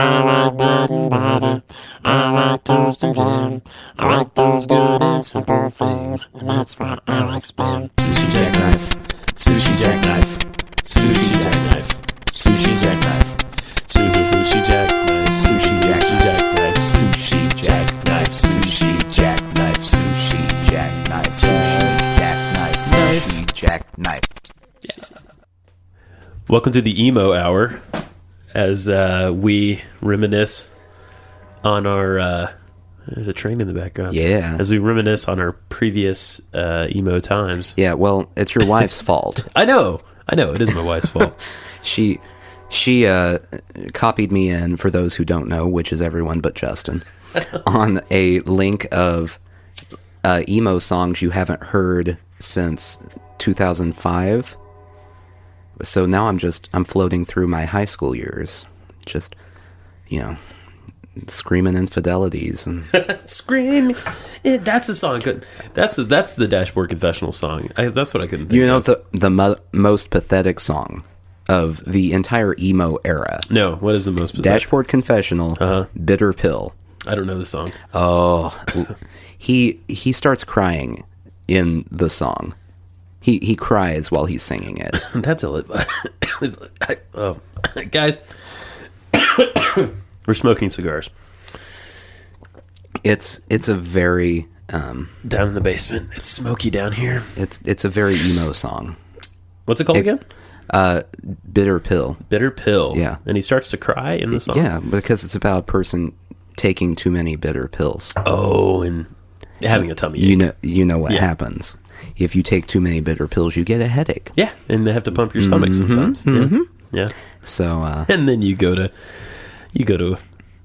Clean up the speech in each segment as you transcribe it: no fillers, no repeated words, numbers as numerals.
I like bread and butter. I like toast and jam. I like those good and simple things, and that's why I like Spam. Sushi jackknife. Sushi jackknife. Sushi jackknife. Sushi jackknife. Sushi jackknife. Sushi jackknife. Sushi jackknife. Sushi jackknife. Sushi jackknife. Sushi jackknife. Sushi jackknife. Yeah. Welcome to the Emo Hour, as we reminisce on our... there's a train in the background. Yeah. As we reminisce on our previous emo times. Yeah, well, it's your wife's fault. I know. It is my wife's fault. She copied me in, for those who don't know, which is everyone but Justin, on a link of emo songs you haven't heard since 2005. So now I'm floating through my high school years, just, screaming infidelities and Scream. That's the song. That's the Dashboard Confessional song. That's what I couldn't think of. the most pathetic song of the entire emo era. No, what is the most pathetic? Dashboard Confessional, Bitter Pill. I don't know the song. Oh, he starts crying in the song. He cries while he's singing it. That's guys, we're smoking cigars. It's a very Down in the basement. It's smoky down here. it's a very emo song. What's it called again? Bitter Pill. Bitter Pill. Yeah. And he starts to cry in the song? Yeah, because it's about a person taking too many bitter pills. Oh, and having a tummy ache. You know what happens. If you take too many bitter pills, you get a headache. Yeah, and they have to pump your stomach sometimes. Yeah. So and then you go to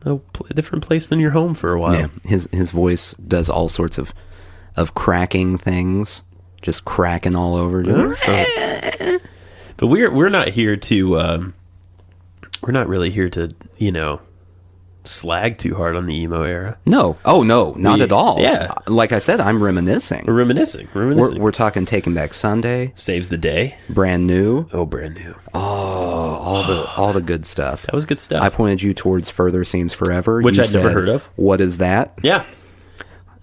a different place than your home for a while. yeah, his voice does all sorts of cracking things, just cracking all over. But we're not here to we're not really here to, slag too hard on the emo era. No. Oh, no, not at all. Yeah. Like I said, I'm reminiscing. We're reminiscing. We're talking Taking Back Sunday. Saves the Day. Brand New. Oh, Brand New. Oh, all the good stuff. That was good stuff. I pointed you towards Further Seems Forever. Which You I'd never said, heard of. What is that? Yeah.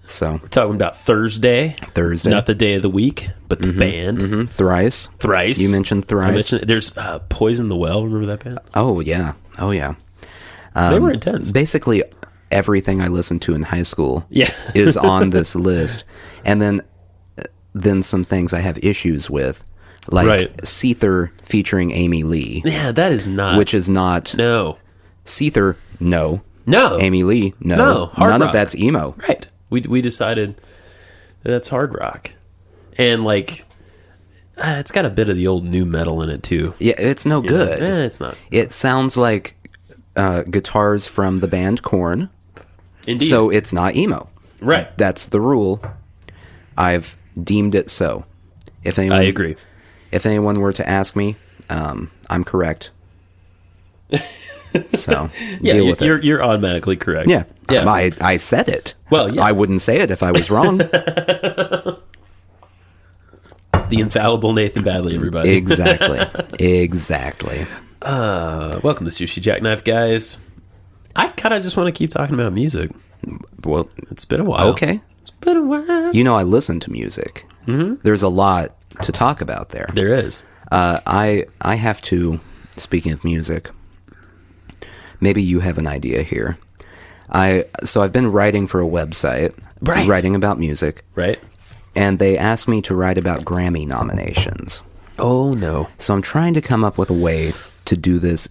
So We're talking about Thursday. Not the day of the week, but the band. Thrice. Thrice. You mentioned Thrice. There's Poison the Well. Remember that band? Oh yeah. They were intense. Basically, everything I listened to in high school Yeah. is on this list. And then some things I have issues with, like Right. Seether featuring Amy Lee. Yeah, that is not. Which is not... No. Seether, no. No. Amy Lee, no. No, hard None rock. of that's emo. Right. We decided that's hard rock. And, it's got a bit of the old new metal in it, too. Yeah, it's no good. It's not. It sounds like guitars from the band Korn. Indeed. So it's not emo. Right. That's the rule. I've deemed it so. If anyone, I agree. If anyone were to ask me, I'm correct. So deal with it. You're automatically correct. Yeah. Yeah. I said it. Well, yeah. I wouldn't say it if I was wrong. The infallible Nathan Badley, everybody. Exactly. Welcome to Sushi Jackknife, guys. I kind of just want to keep talking about music. Well, It's been a while. okay. It's been a while. I listen to music. Mm-hmm. There's a lot to talk about there. There is. I have to, speaking of music, maybe you have an idea here. So I've been writing for a website, Right. writing about music, Right? and they asked me to write about Grammy nominations. Oh, no. So I'm trying to come up with a way to do this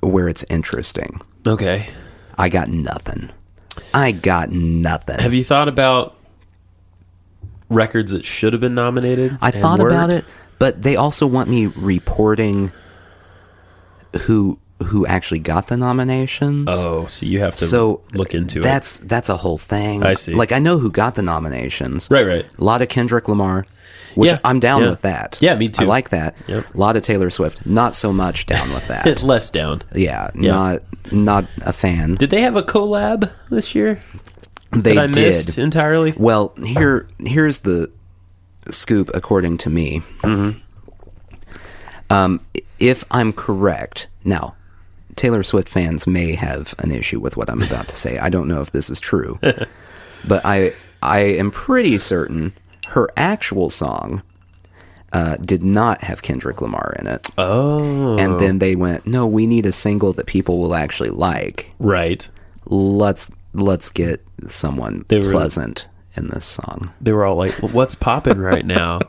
where it's interesting. Okay. I got nothing. Have Have you thought about records that should have been nominated? I and thought about weren't? it, but they also want me reporting who actually got the nominations. Oh, so you have to look into it. That's a whole thing. I see. Like, I know who got the nominations. Right. A lot of Kendrick Lamar, which Yeah, I'm down yeah. with that. Yeah, me too. I like that. Yep. A lot of Taylor Swift, not so much down with that. Less down. Yeah, Yeah. not a fan. Did they have a collab this year? They that I did. missed entirely? Well, here's the scoop, according to me. Mm-hmm. If I'm correct, now, Taylor Swift fans may have an issue with what I'm about to say. I don't know if this is true. But I am pretty certain her actual song did not have Kendrick Lamar in it. Oh. And then they went, no, we need a single that people will actually like. Right. Let's get someone pleasant in this song. They were all like, well, what's popping right now?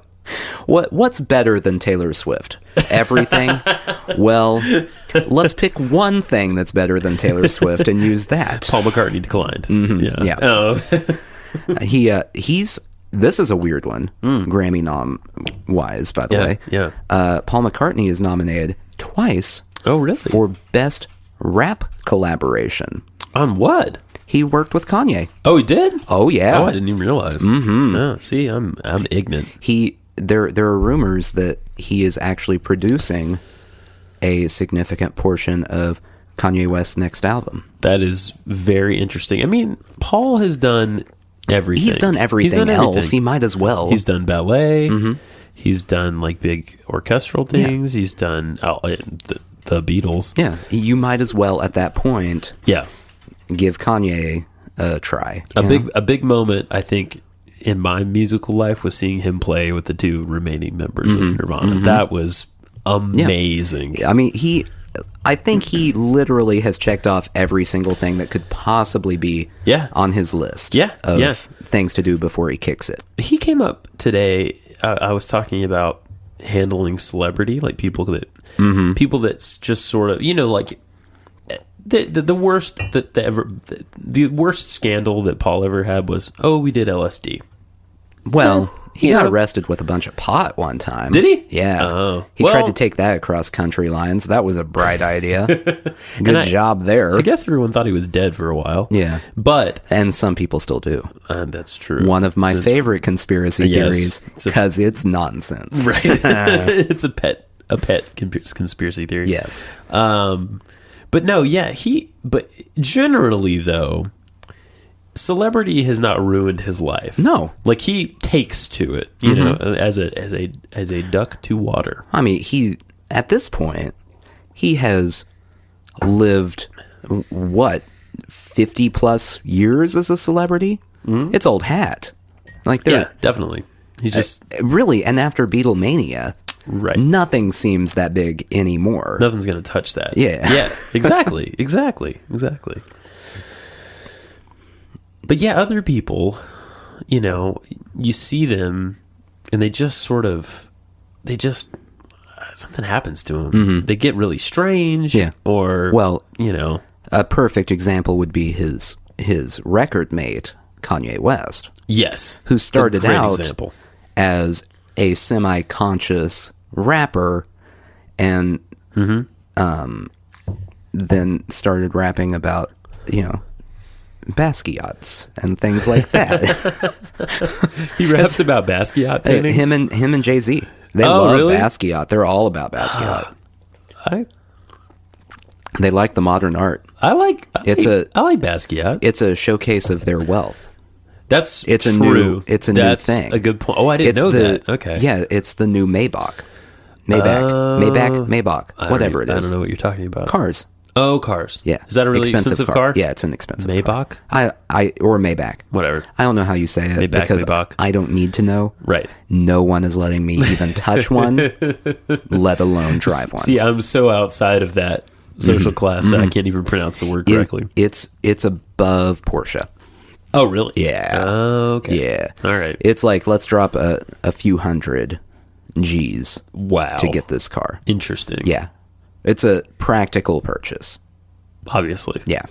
What's better than Taylor Swift? Everything? Well, let's pick one thing that's better than Taylor Swift and use that. Paul McCartney declined. Mm-hmm. Yeah. Oh. He's this is a weird one, Grammy nom wise, by the way. Yeah. Paul McCartney is nominated twice. Oh, really? For best rap collaboration. On what? He worked with Kanye. Oh, he did? Oh, yeah. Oh, I didn't even realize. Mm-hmm. Oh, see, I'm ignorant. There are rumors that he is actually producing a significant portion of Kanye West's next album. That is very interesting. I mean, Paul has done everything. He's done everything else. He might as well. He's done ballet. Mm-hmm. He's done like big orchestral things. Yeah. He's done the Beatles. Yeah, you might as well at that point. Yeah, give Kanye a try. A big moment, I think, in my musical life was seeing him play with the two remaining members of Nirvana. Mm-hmm. That was amazing. Yeah. I mean, I think he literally has checked off every single thing that could possibly be on his list of things to do before he kicks it. He came up today, I was talking about handling celebrity, like people that's just sort of, like the worst the worst scandal that Paul ever had was, we did LSD. Well, he got arrested with a bunch of pot one time. Did he? Yeah. He tried to take that across country lines. That was a bright idea. Good job there. I guess everyone thought he was dead for a while. Yeah. And some people still do. That's true. One of my favorite conspiracy theories, because it's nonsense. Right. It's a pet conspiracy theory. Yes. But no, but generally though, celebrity has not ruined his life. No. Like he takes to it, you know, as a duck to water. I mean, at this point, he has lived 50 plus years as a celebrity? Mm-hmm. It's old hat. Like definitely. He just really, and after Beatlemania, right, nothing seems that big anymore. Nothing's going to touch that. Yeah. Exactly. But other people, you see them and they just something happens to them. Mm-hmm. They get really strange. Yeah. Or, a perfect example would be his record mate, Kanye West. Yes. Who started out as a semi-conscious rapper and then started rapping about, Basquiat's and things like that. He raps about Basquiat paintings? Him and Jay-Z. They love Basquiat. They're all about Basquiat. They like the modern art. I like Basquiat. It's a showcase of their wealth. That's true. It's a new thing. That's a good point. Oh, I didn't know that. Okay. Yeah, it's the new Maybach. Maybach, whatever it is. I don't know what you're talking about. Cars. Oh, cars. Yeah. Is that a really expensive car? Yeah, it's an expensive Maybach? car. Or Maybach. Whatever. I don't know how you say it because I don't need to know. Right. No one is letting me even touch one, let alone drive one. See, I'm so outside of that social class that I can't even pronounce the word correctly. It's above Porsche. Oh, really? Yeah. Oh, okay. Yeah. All right. It's like, let's drop a few hundred G's. Wow. To get this car. Interesting. Yeah. It's a practical purchase. Obviously. Yeah.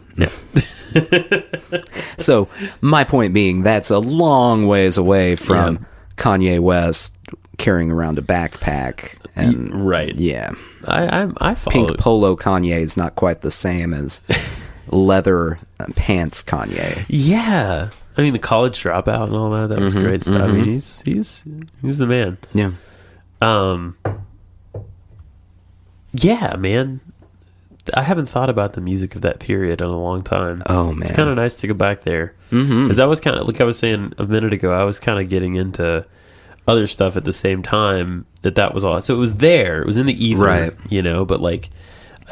So, my point being, that's a long ways away from Kanye West carrying around a backpack. And, right. Yeah. I follow. Pink polo Kanye is not quite the same as leather pants Kanye. Yeah. I mean, the college dropout and all that was great stuff. I mean, he's the man. Yeah. Yeah, man. I haven't thought about the music of that period in a long time. Oh, man. It's kind of nice to go back there. Because I was kind of, like I was saying a minute ago, I was kind of getting into other stuff at the same time that was all. So it was there. It was in the ether, right. But like,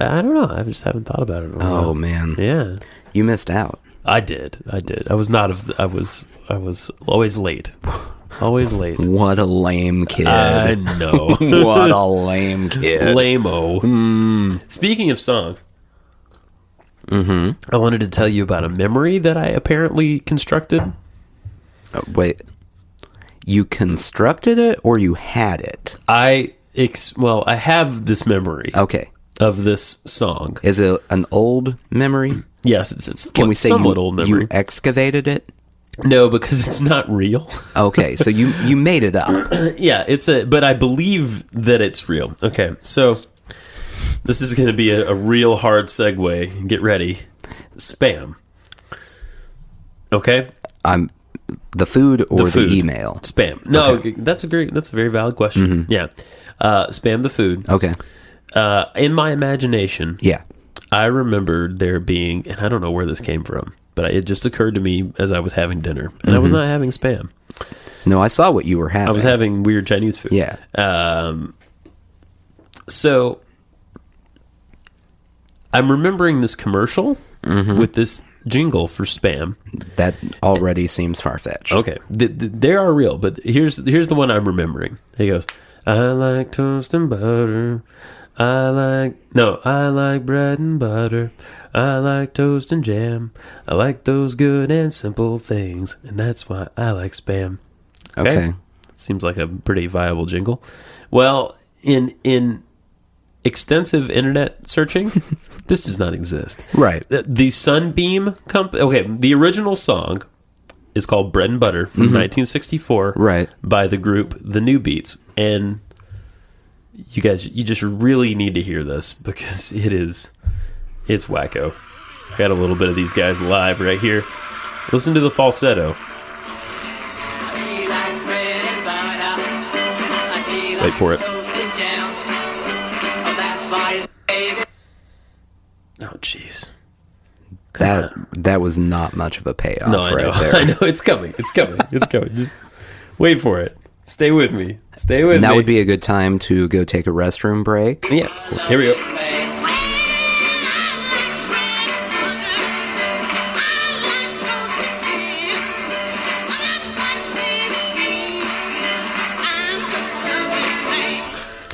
I don't know. I just haven't thought about it in a while. Oh man, Yeah. you missed out. I did. I was not I was always late. Always late. What a lame kid. I know. What a lame kid. Lame-o. Speaking of songs, I wanted to tell you about a memory that I apparently constructed. Wait, you constructed it or you had it? I have this memory Okay. of this song. Is it an old memory? Yes, it's Can we say somewhat old memory. you excavated it? No, because it's not real. Okay, so you made it up. Yeah, but I believe that it's real. Okay, so this is going to be a real hard segue. Get ready. Spam. Okay? The food or the food. email? Spam. No, Okay. that's a very valid question. Yeah. Spam the food. Okay. In my imagination, Yeah. I remembered there being, and I don't know where this came from, but it just occurred to me as I was having dinner, and I was not having Spam. No, I saw what you were having. I was having weird Chinese food. Yeah. So I'm remembering this commercial with this jingle for Spam. That already seems far-fetched. Okay, they are real, but here's the one I'm remembering. He goes, "I like toast and butter. I like bread and butter. I like toast and jam. I like those good and simple things, and that's why I like Spam." Okay. Seems like a pretty viable jingle. Well, in extensive internet searching, this does not exist. Right. The Sunbeam company. Okay, the original song is called "Bread and Butter" from 1964, Right. by the group The New Beats, and you guys, you just really need to hear this because it's wacko. I got a little bit of these guys live right here. Listen to the falsetto. Wait for it. Oh, jeez. That was not much of a payoff No, I know. right there. I know. It's coming. It's coming. It's coming. Just wait for it. Stay with me. Stay with me. That would be a good time to go take a restroom break. Yeah. Here we go.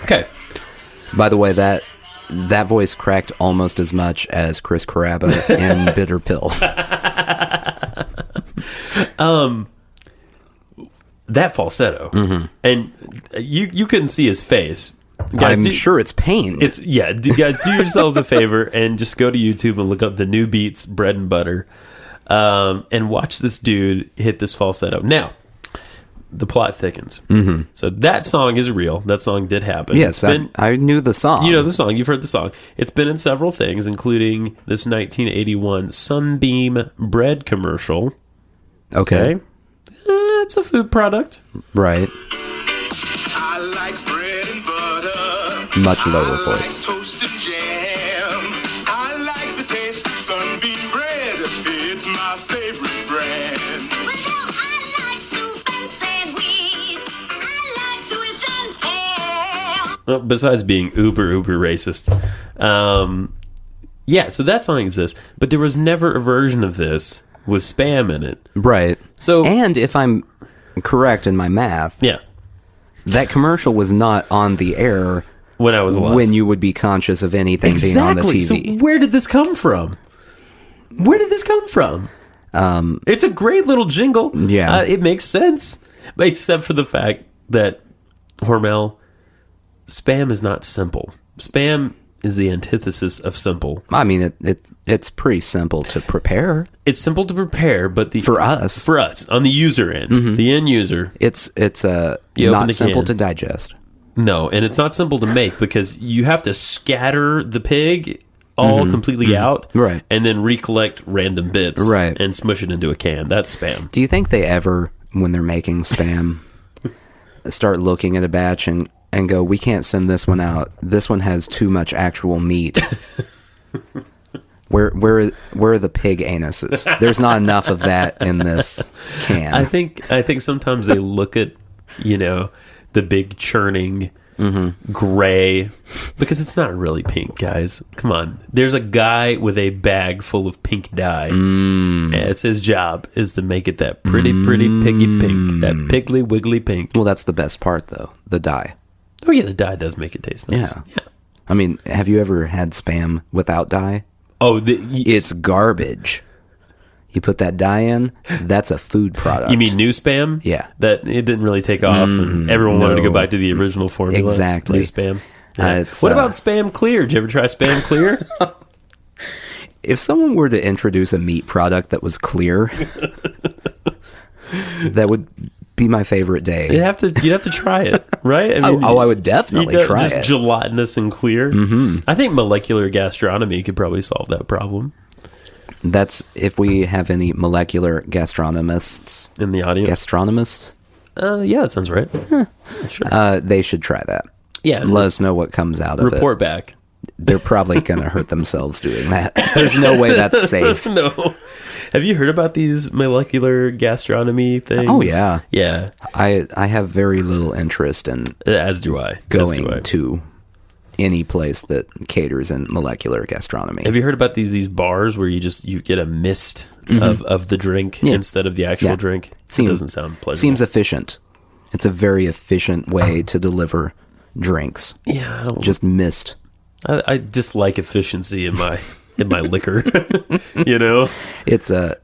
Okay. By the way, that voice cracked almost as much as Chris Caraba in Bitter Pill. That falsetto, and you couldn't see his face. Guys, I'm sure it's pain. Guys, do yourselves a favor and just go to YouTube and look up The New Beats Bread and Butter, and watch this dude hit this falsetto. Now, the plot thickens. So that song is real. That song did happen. Yes, I knew the song. You know the song. You've heard the song. It's been in several things, including this 1981 Sunbeam bread commercial. Okay. It's a food product. Right. I like bread and butter. Much lower I voice. like toast and jam. I like the taste of Sunbeam bread. It's my favorite brand. Well, I like soup and sandwich. I like Swiss and ham. Well, besides being uber racist. Yeah, so that song exists, but there was never a version of this with Spam in it. Right. So, And if I'm correct in my math, yeah, that commercial was not on the air when I was alive. when you would be conscious of anything being on the TV. So where did this come from? Where did this come from? It's a great little jingle. Yeah. It makes sense, except for the fact that, Hormel, Spam is not simple. Spam is the antithesis of simple. I mean, it's pretty simple to prepare. It's simple to prepare, but For us. on the user end, the end user, It's You open not the simple can. to digest. no, and it's not simple to make because you have to scatter the pig all completely out, Right. and then recollect random bits, Right. and smush it into a can. That's Spam. Do you think they ever, when they're making Spam, start looking at a batch and go, we can't send this one out. This one has too much actual meat. Where are the pig anuses? There's not enough of that in this can. I think sometimes they look at the big churning gray, because it's not really pink, guys. Come on. There's a guy with a bag full of pink dye. And it's his job is to make it that pretty piggy pink, that piggly wiggly pink. Well, that's the best part, though. The dye. Oh yeah, the dye does make it taste nice. Yeah. I mean, have you ever had Spam without dye? Oh, It's garbage. You put that dye in, that's a food product. You mean new Spam? Yeah. That it didn't really take off, and everyone wanted to go back to the original formula. Exactly. New Spam. Yeah. What about Spam Clear? Did you ever try Spam Clear? If someone were to introduce a meat product that was clear, that would be my favorite day. You'd have to try it, right? I mean, I would definitely try just it. Gelatinous and clear. I think molecular gastronomy could probably solve that problem. That's if we have any molecular gastronomists In the audience? Gastronomists? Yeah, that sounds right. Sure. They should try that. Yeah. Let us know what comes out of it. Report back. They're probably going to hurt themselves doing that. There's no way that's safe. No. Have you heard about these molecular gastronomy things? Oh, yeah. Yeah. I have very little interest in As do I. going to any place that caters in molecular gastronomy. Have you heard about these bars where you get a mist of the drink instead of the actual drink? It doesn't sound pleasant. Seems efficient. It's a very efficient way to deliver drinks. Yeah, I don't Just mist. I dislike efficiency in my liquor. You know? It's a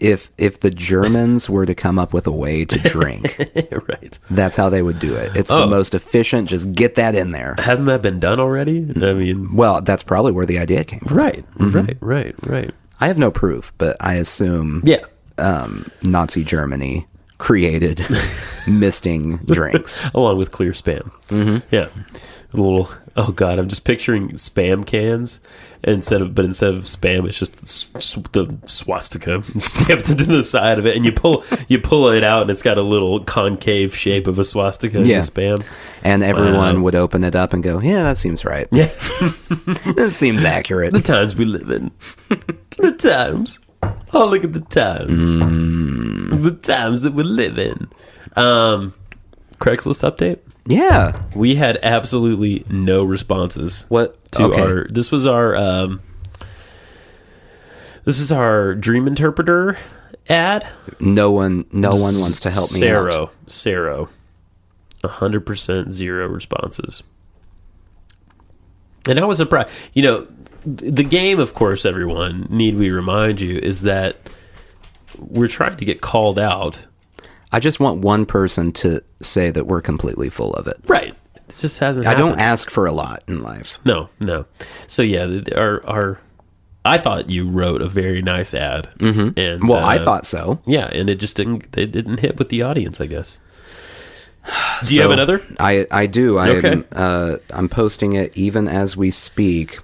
if the Germans were to come up with a way to drink, Right. that's how they would do it. It's the most efficient. Just get that in there. Hasn't that been done already? I mean, Well, that's probably where the idea came from. right. Right. I have no proof, but I assume Yeah. Nazi Germany created misting drinks. Along with clear Spam. Yeah. A little, oh God, I'm just picturing Spam cans. Instead of Spam, it's just the swastika stamped into the side of it, and you pull it out, and it's got a little concave shape of a swastika in the Spam. And everyone would open it up and go, yeah, that seems right. Yeah. That seems accurate. The times we live in. The times. Oh, look at the times. The times that we live in. Craigslist update. Yeah. We had absolutely no responses. What? To Okay. this was our dream interpreter ad. No one wants to help me out. Saro. 100% zero responses. And I was surprised. You know, the game, of course, everyone, need we remind you, is that we're trying to get called out. I just want one person to say that we're completely full of it. Right. It just hasn't I happened. don't ask for a lot in life. No. So yeah, I thought you wrote a very nice ad. Mm-hmm. And Well, I thought so. Yeah, and it didn't hit with the audience, I guess. Do you have another? I do. Okay. I'm posting it even as we speak.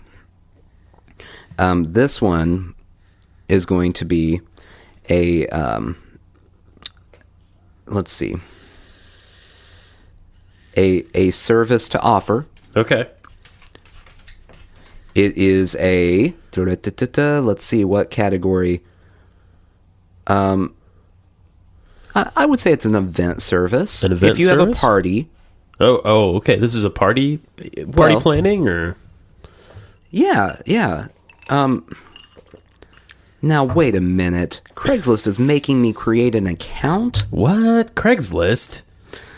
This one is going to be a let's see. A service to offer. Okay. It is a let's see what category. I would say it's an event service. An event if you have a service? party. Oh, okay. This is a party Well- planning, or Yeah. Now wait a minute. Craigslist is making me create an account? what? Craigslist?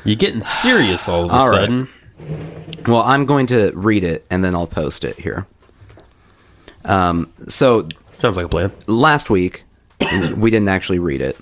You getting serious all of a All right. sudden? Well, I'm going to read it and then I'll post it here. So Sounds like a plan. last week we didn't actually read it.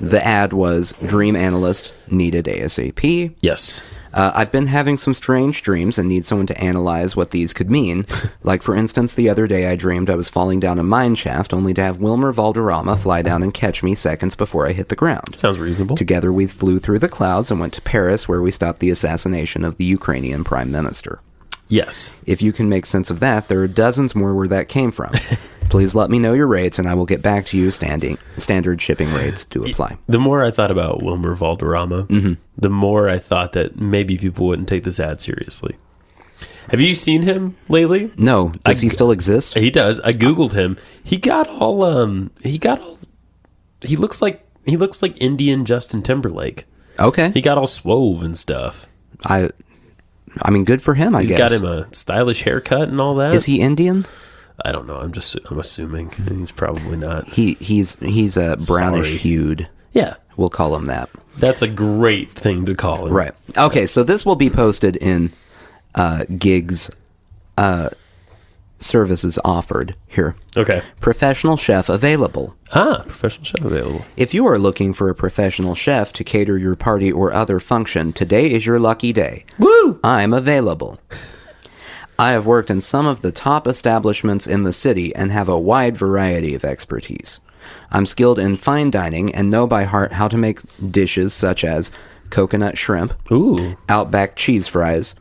The ad was Dream Analyst needed ASAP. Yes. I've been having some strange dreams and need someone to analyze what these could mean. Like, for instance, the other day I dreamed I was falling down a mine shaft only to have Wilmer Valderrama fly down and catch me seconds before I hit the ground. Sounds reasonable. Together we flew through the clouds and went to Paris, where we stopped the assassination of the Ukrainian Prime Minister. Yes. If you can make sense of that, there are dozens more where that came from. Please let me know your rates, and I will get back to you. Standard shipping rates do apply. The more I thought about Wilmer Valderrama, the more I thought that maybe people wouldn't take this ad seriously. Have you seen him lately? No, does he still exist? He does. I googled him. He looks like Indian Justin Timberlake. Okay. He got all swole and stuff. I mean, good for him, I He's guess. got him a stylish haircut and all that. Is he Indian? I don't know. I'm assuming he's probably not. He's a brownish Sorry. hued. Yeah, We'll call him that. that's a great thing to call him. Right. Okay, so this will be posted in gigs services offered here. Okay. Professional chef available. Professional chef available. If you are looking for a professional chef to cater your party or other function, today is your lucky day. Woo! I'm available. I have worked in some of the top establishments in the city and have a wide variety of expertise. I'm skilled in fine dining and know by heart how to make dishes such as coconut shrimp, Ooh. Outback cheese fries,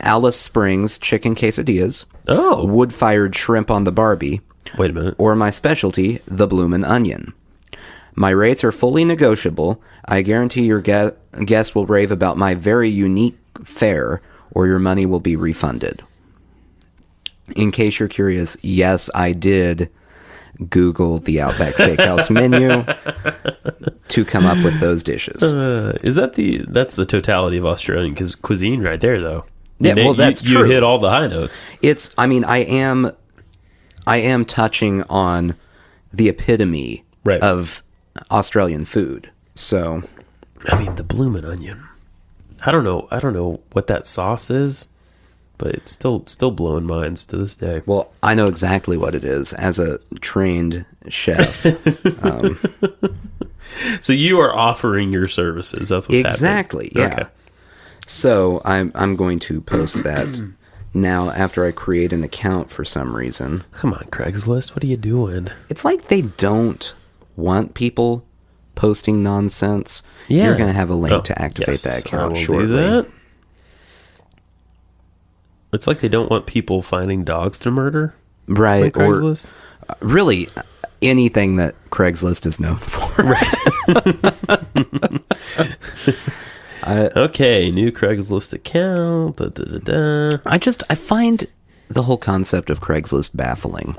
Alice Springs chicken quesadillas, Oh. wood-fired shrimp on the Barbie, Wait a minute. or my specialty, the bloomin' onion. My rates are fully negotiable. I guarantee your guest will rave about my very unique fare, or your money will be refunded. In case you're curious, yes, I did Google the Outback Steakhouse menu to come up with those dishes. That's the totality of Australian cuisine right there, though. Yeah, well, that's you true. hit all the high notes. I am touching on the epitome Right. of Australian food. So, I mean, the bloomin' onion. I don't know what that sauce is, but it's still blowing minds to this day. well, I know exactly what it is as a trained chef. So you are offering your services. That's what's Exactly, happening. yeah. Okay. So I'm going to post that now after I create an account for some reason. Come on, Craigslist. What are you doing? It's like they don't want people posting nonsense. Yeah. You're going to have a link Oh, to activate yes, that I account will shortly. do that. It's like they don't want people finding dogs to murder. Right. Like Or Craigslist. really anything that Craigslist is known for. Okay, new Craigslist account. Da, da, da, da. I find the whole concept of Craigslist baffling.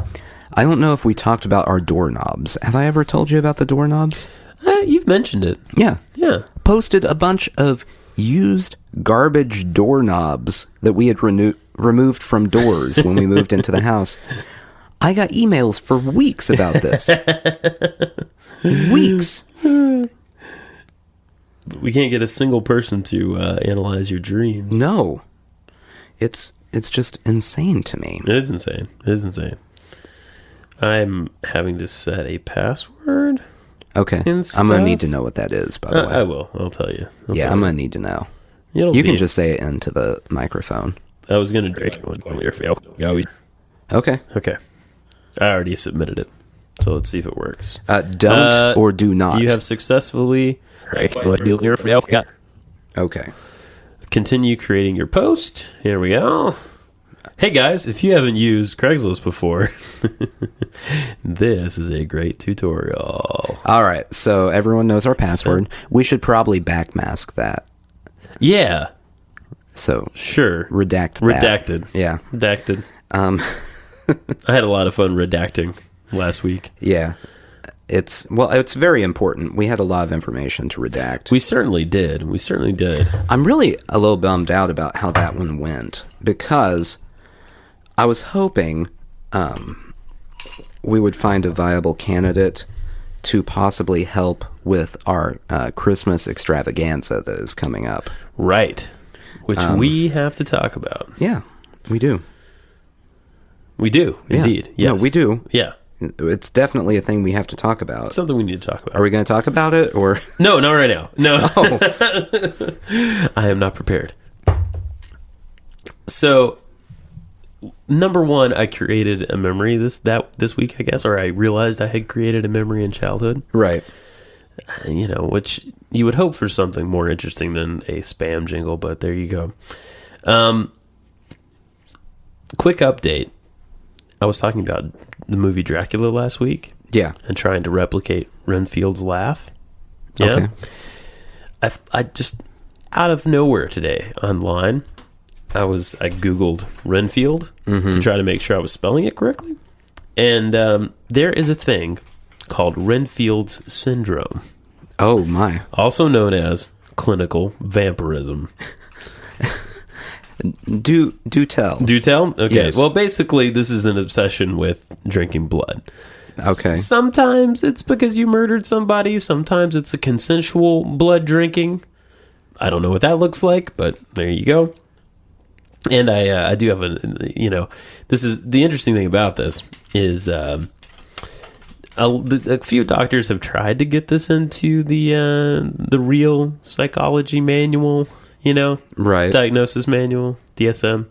I don't know if we talked about our doorknobs. Have I ever told you about the doorknobs? You've mentioned it. Yeah. Yeah. Posted a bunch of used garbage doorknobs that we had removed from doors when we moved into the house. I got emails for weeks about this. Weeks. We can't get a single person to analyze your dreams. No. It's just insane to me. It is insane. It is insane. I'm having to set a password. Okay. And I'm going stuff? to need to know what that is, by the way. I will. I'll tell you. Yeah, I'm going to need to know. You You can just say it into the microphone. I was going to break one earlier. Okay. Okay. I already submitted it. So let's see if it works. Don't or do not. You have successfully Okay. continue creating your post. Here we go. Hey guys, if you haven't used Craigslist before, this is a great tutorial. All right. So everyone knows our password. We should probably backmask that. Yeah, So sure. redact that. Redacted. Yeah. Redacted. I had a lot of fun redacting last week. Yeah. It's very important. We had a lot of information to redact. We certainly did. We certainly did. I'm really a little bummed out about how that one went because I was hoping we would find a viable candidate to possibly help with our Christmas extravaganza that is coming up. Right. Which we have to talk about. Yeah, we do. We do, Yeah. indeed. Yes. No, we do. Yeah. It's definitely a thing we have to talk about. Something we need to talk about. Are we going to talk about it or? No, not right now. No. Oh. I am not prepared. So, number one, I created a memory this week, I guess, or I realized I had created a memory in childhood. Right. You know, which you would hope for something more interesting than a spam jingle, but there you go. Quick update. I was talking about the movie Dracula last week. Yeah. And trying to replicate Renfield's laugh. Yeah. Okay. I just, out of nowhere today, online, I Googled Renfield to try to make sure I was spelling it correctly. And there is a thing called Renfield's syndrome, Oh, my. also known as clinical vampirism. Do tell. Do tell? Okay. Yes. Well, basically, this is an obsession with drinking blood. Okay. Sometimes it's because you murdered somebody. Sometimes it's a consensual blood drinking. I don't know what that looks like, but there you go. And I do have this is the interesting thing about this is a few doctors have tried to get this into the real psychology manual, Right. diagnosis manual, DSM.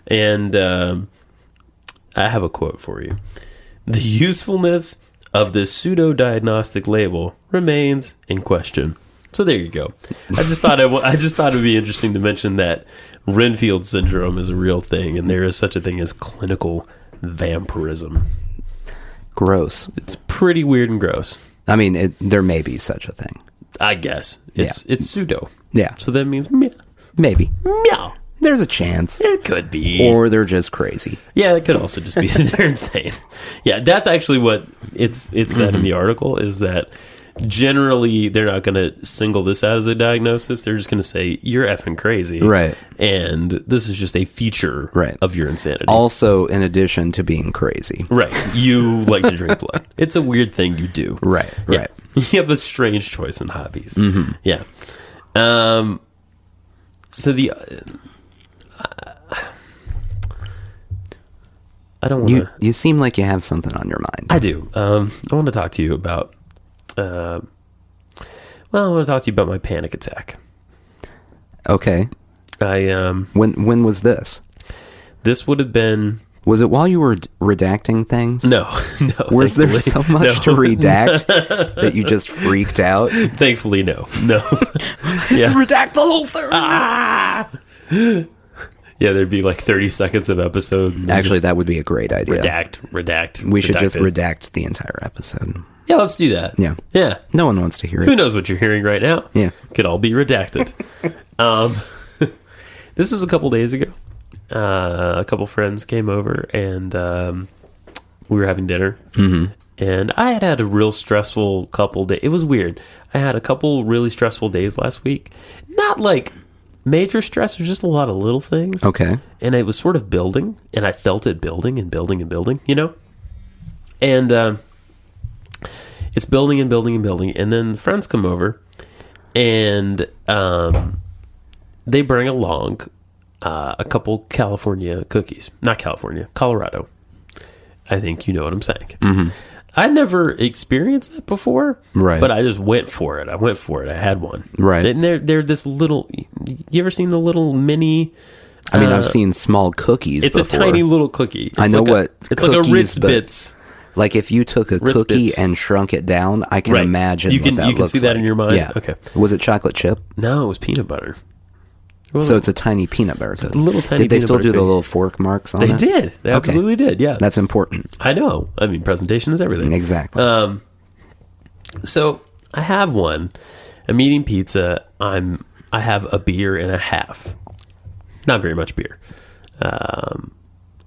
And I have a quote for you. The usefulness of this pseudo-diagnostic label remains in question. So there you go. I just thought it would be interesting to mention that Renfield syndrome is a real thing, and there is such a thing as clinical vampirism. Gross. It's pretty weird and gross. I mean, there may be such a thing. I guess it's pseudo. Yeah. So that means meow. Maybe. Meow. There's a chance. It could be. Or they're just crazy. Yeah, it could also just be they're insane. Yeah, that's actually what it's said in the article, is that generally they're not going to single this out as a diagnosis. They're just going to say, you're effing crazy. Right. And this is just a feature of your insanity. Also, in addition to being crazy. Right. You like to drink blood. It's a weird thing you do. Right. Yeah. You have a strange choice in hobbies. Mm-hmm. Yeah. So the... I don't want to... You seem like you have something on your mind. I do. I want to talk to you about... I want to talk to you about my panic attack. Okay. When was this? This would have been... Was it while you were redacting things? No. Was there so much to No. redact that you just freaked out? Thankfully, no. No. To redact the whole thing. Yeah, there'd be like 30 seconds of episode. and Actually, just that would be a great idea. Redact. We should just redacted. redact the entire episode. Yeah, let's do that. Yeah. Yeah. No one wants to hear Who it. knows what you're hearing right now? Yeah. Could all be redacted. This was a couple days ago. A couple friends came over and we were having dinner. Mm-hmm. And I had a real stressful couple days. It was weird. I had a couple really stressful days last week. Not like major stress, it was just a lot of little things. Okay. And it was sort of building, and I felt it building and building and building, And it's building and building and building. And then the friends come over, and they bring along a couple California cookies. Not California, Colorado. I think you know what I'm saying. Mm-hmm. I never experienced that before, Right. But I just went for it. I had one, Right. And they're this little. You ever seen the little mini? I mean, I've seen small cookies It's before. a tiny little cookie. It's I know like what it's like a cookies, Ritz but- Bits. Like if you took a Ritz cookie Bits. and shrunk it down, I can Right. imagine You can- what that you can looks see that like. in your mind? Yeah. Okay. Was it chocolate chip? No, it was peanut butter. So it's a tiny peanut butter cookie. little tiny Did they peanut still butter do the cookie. little fork marks on They it? did. They Okay. absolutely did. Yeah, That's important. I know. I mean, presentation is everything. Exactly. So I have one. I'm eating pizza. I have a beer and a half. Not very much beer.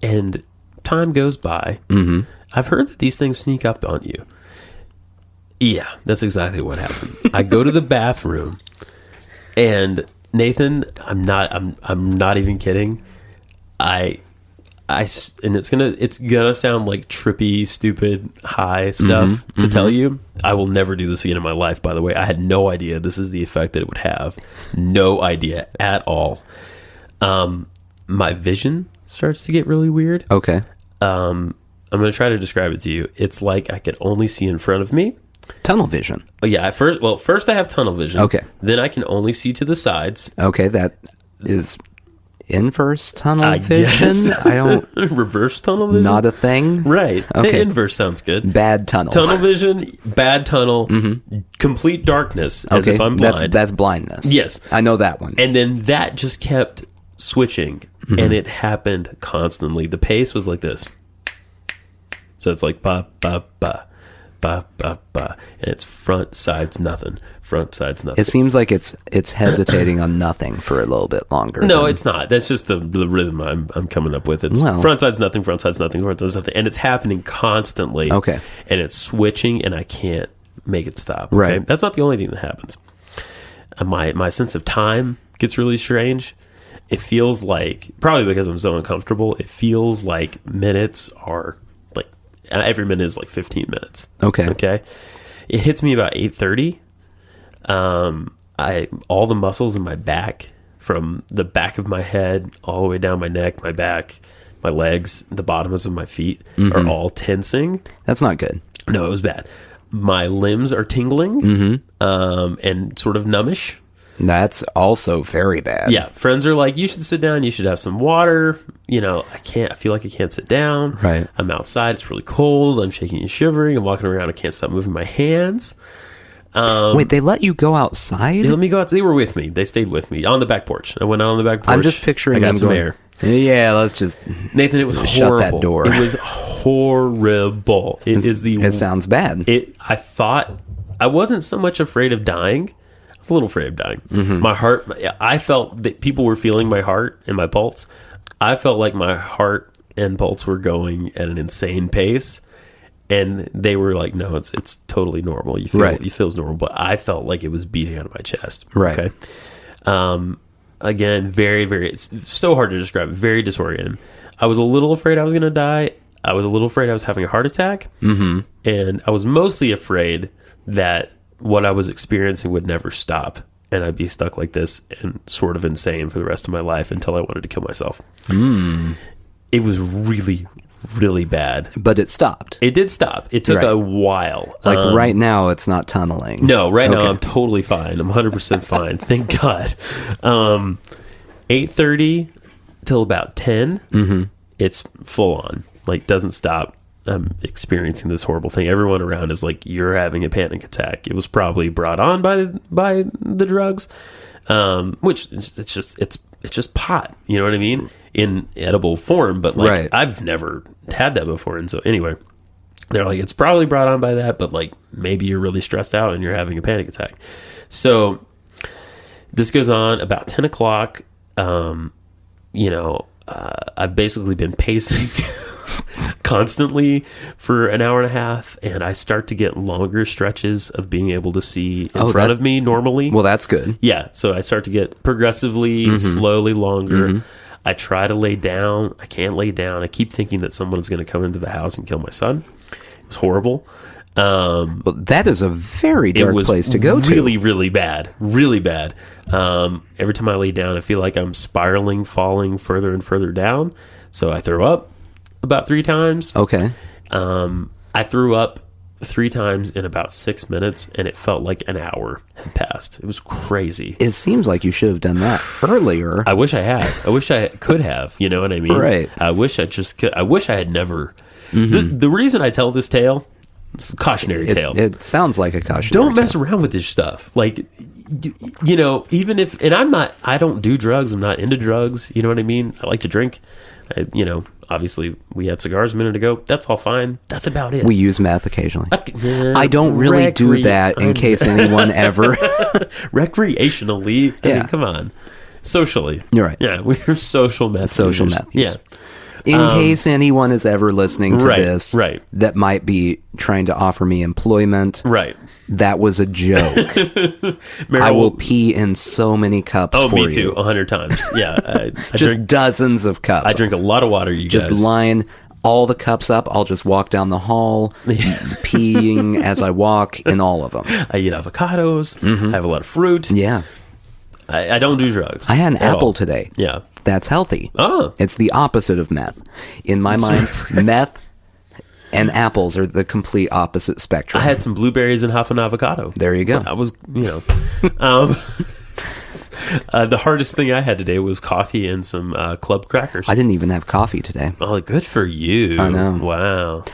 And time goes by. Mm-hmm. I've heard that these things sneak up on you. Yeah, that's exactly what happened. I go to the bathroom, and Nathan, I'm not even kidding. And it's gonna sound like trippy, stupid, high stuff to tell you. I will never do this again in my life. By the way, I had no idea this is the effect that it would have. No idea at all. My vision starts to get really weird. Okay. I'm gonna try to describe it to you. It's like I could only see in front of me. Tunnel vision. Oh, yeah, first I have tunnel vision. Okay. Then I can only see to the sides. Okay, that is inverse tunnel I vision. guess. I don't. Reverse tunnel vision. Not a thing. Right. The Okay. inverse sounds good. Bad tunnel. Tunnel vision, bad tunnel, complete darkness, as Okay, if I'm blind. that's blindness. Yes. I know that one. And then that just kept switching, and it happened constantly. The pace was like this. So it's like ba ba ba ba ba ba, and it's front sides nothing. Front sides nothing. It seems like it's hesitating on nothing for a little bit longer. No, than- it's not. That's just the rhythm I'm coming up with. It's Well- front side's nothing, front side's nothing, front side's nothing, and it's happening constantly. Okay. And it's switching, and I can't make it stop. Okay? Right. That's not the only thing that happens. My sense of time gets really strange, it feels like, probably because I'm so uncomfortable, it feels like minutes are like, every minute is like 15 minutes. Okay. It hits me about 8:30. All the muscles in my back, from the back of my head all the way down my neck, my back, my legs, the bottoms of my feet are all tensing. That's not good. No, it was bad. My limbs are tingling and sort of numbish. That's also very bad. Yeah, friends are like, you should sit down, you should have some water. You know, I feel like I can't sit down. Right. I'm outside, it's really cold, I'm shaking and shivering, I'm walking around, I can't stop moving my hands. Wait, they let you go outside? They let me go out. They were with me. They stayed with me on the back porch. I went out on the back porch. I'm just picturing I got them some going, air. Yeah, let's just... Nathan, it was horrible. Shut that door. It was horrible. It sounds bad. I thought, I wasn't so much afraid of dying. I was a little afraid of dying. My heart, I felt that people were feeling my heart and my pulse. I felt like my heart and pulse were going at an insane pace. And they were like, no, it's totally normal. You feel Right. it feels normal. But I felt like it was beating out of my chest. Right. Okay. Again, very, very, it's so hard to describe. Very disoriented. I was a little afraid I was going to die. I was a little afraid I was having a heart attack. And I was mostly afraid that what I was experiencing would never stop. And I'd be stuck like this and sort of insane for the rest of my life until I wanted to kill myself. It was really, really bad. But it stopped. It did stop. It took a while. Like right now, it's not tunneling. No, right now Okay. I'm totally fine. I'm 100% fine. Thank God. 8:30 till about 10. It's full on. Like, doesn't stop. I'm experiencing this horrible thing. Everyone around is like, you're having a panic attack. It was probably brought on by the drugs, which it's just pot. You know what I mean? In edible form, but like Right. I've never had that before. And so anyway, they're like, it's probably brought on by that, but like maybe you're really stressed out and you're having a panic attack. So this goes on about 10 o'clock. I've basically been pacing constantly for an hour and a half, and I start to get longer stretches of being able to see in front of me normally. Well, that's good. Yeah, so I start to get progressively, slowly longer. I try to lay down. I can't lay down. I keep thinking that someone's going to come into the house and kill my son. It was horrible. Well, that is a very It dark was place to go to. really, really bad. Really bad. Every time I lay down, I feel like I'm spiraling, falling further and further down. So I throw up about 3 times. Okay. I threw up 3 times in about 6 minutes, and it felt like an hour had passed. It was crazy. It seems like you should have done that earlier. I wish I had. I wish I could have. You know what I mean? Right. I wish I just could. I wish I had never. The reason I tell this tale, it's a cautionary tale. It sounds like a cautionary Don't mess tale. around with this stuff. Like, you know, even if, and I don't do drugs. I'm not into drugs. You know what I mean? I like to drink. Obviously we had cigars a minute ago. That's all fine. That's about it. We use meth occasionally. I I don't really do that in case anyone ever... recreationally. I Yeah. mean, come on. Socially. You're right. Yeah, we're social meth Social users. meth users. Yeah. In case anyone is ever listening to Right, this right. that might be trying to offer me employment, Right. that was a joke. Meryl I will pee in so many cups Oh, for me too. you. 100 times. Yeah. I Just drink, dozens of cups. I drink a lot of water, you just guys. line all the cups up. I'll just walk down the hall, peeing as I walk in all of them. I eat avocados. I have a lot of fruit. Yeah. I don't do drugs. I had an at apple all. today. Yeah. That's healthy. Oh. It's the opposite of meth. In my mind, meth and apples are the complete opposite spectrum. I had some blueberries and half an avocado. There you go. I was, the hardest thing I had today was coffee and some club crackers. I didn't even have coffee today. Oh, good for you. I know. Wow.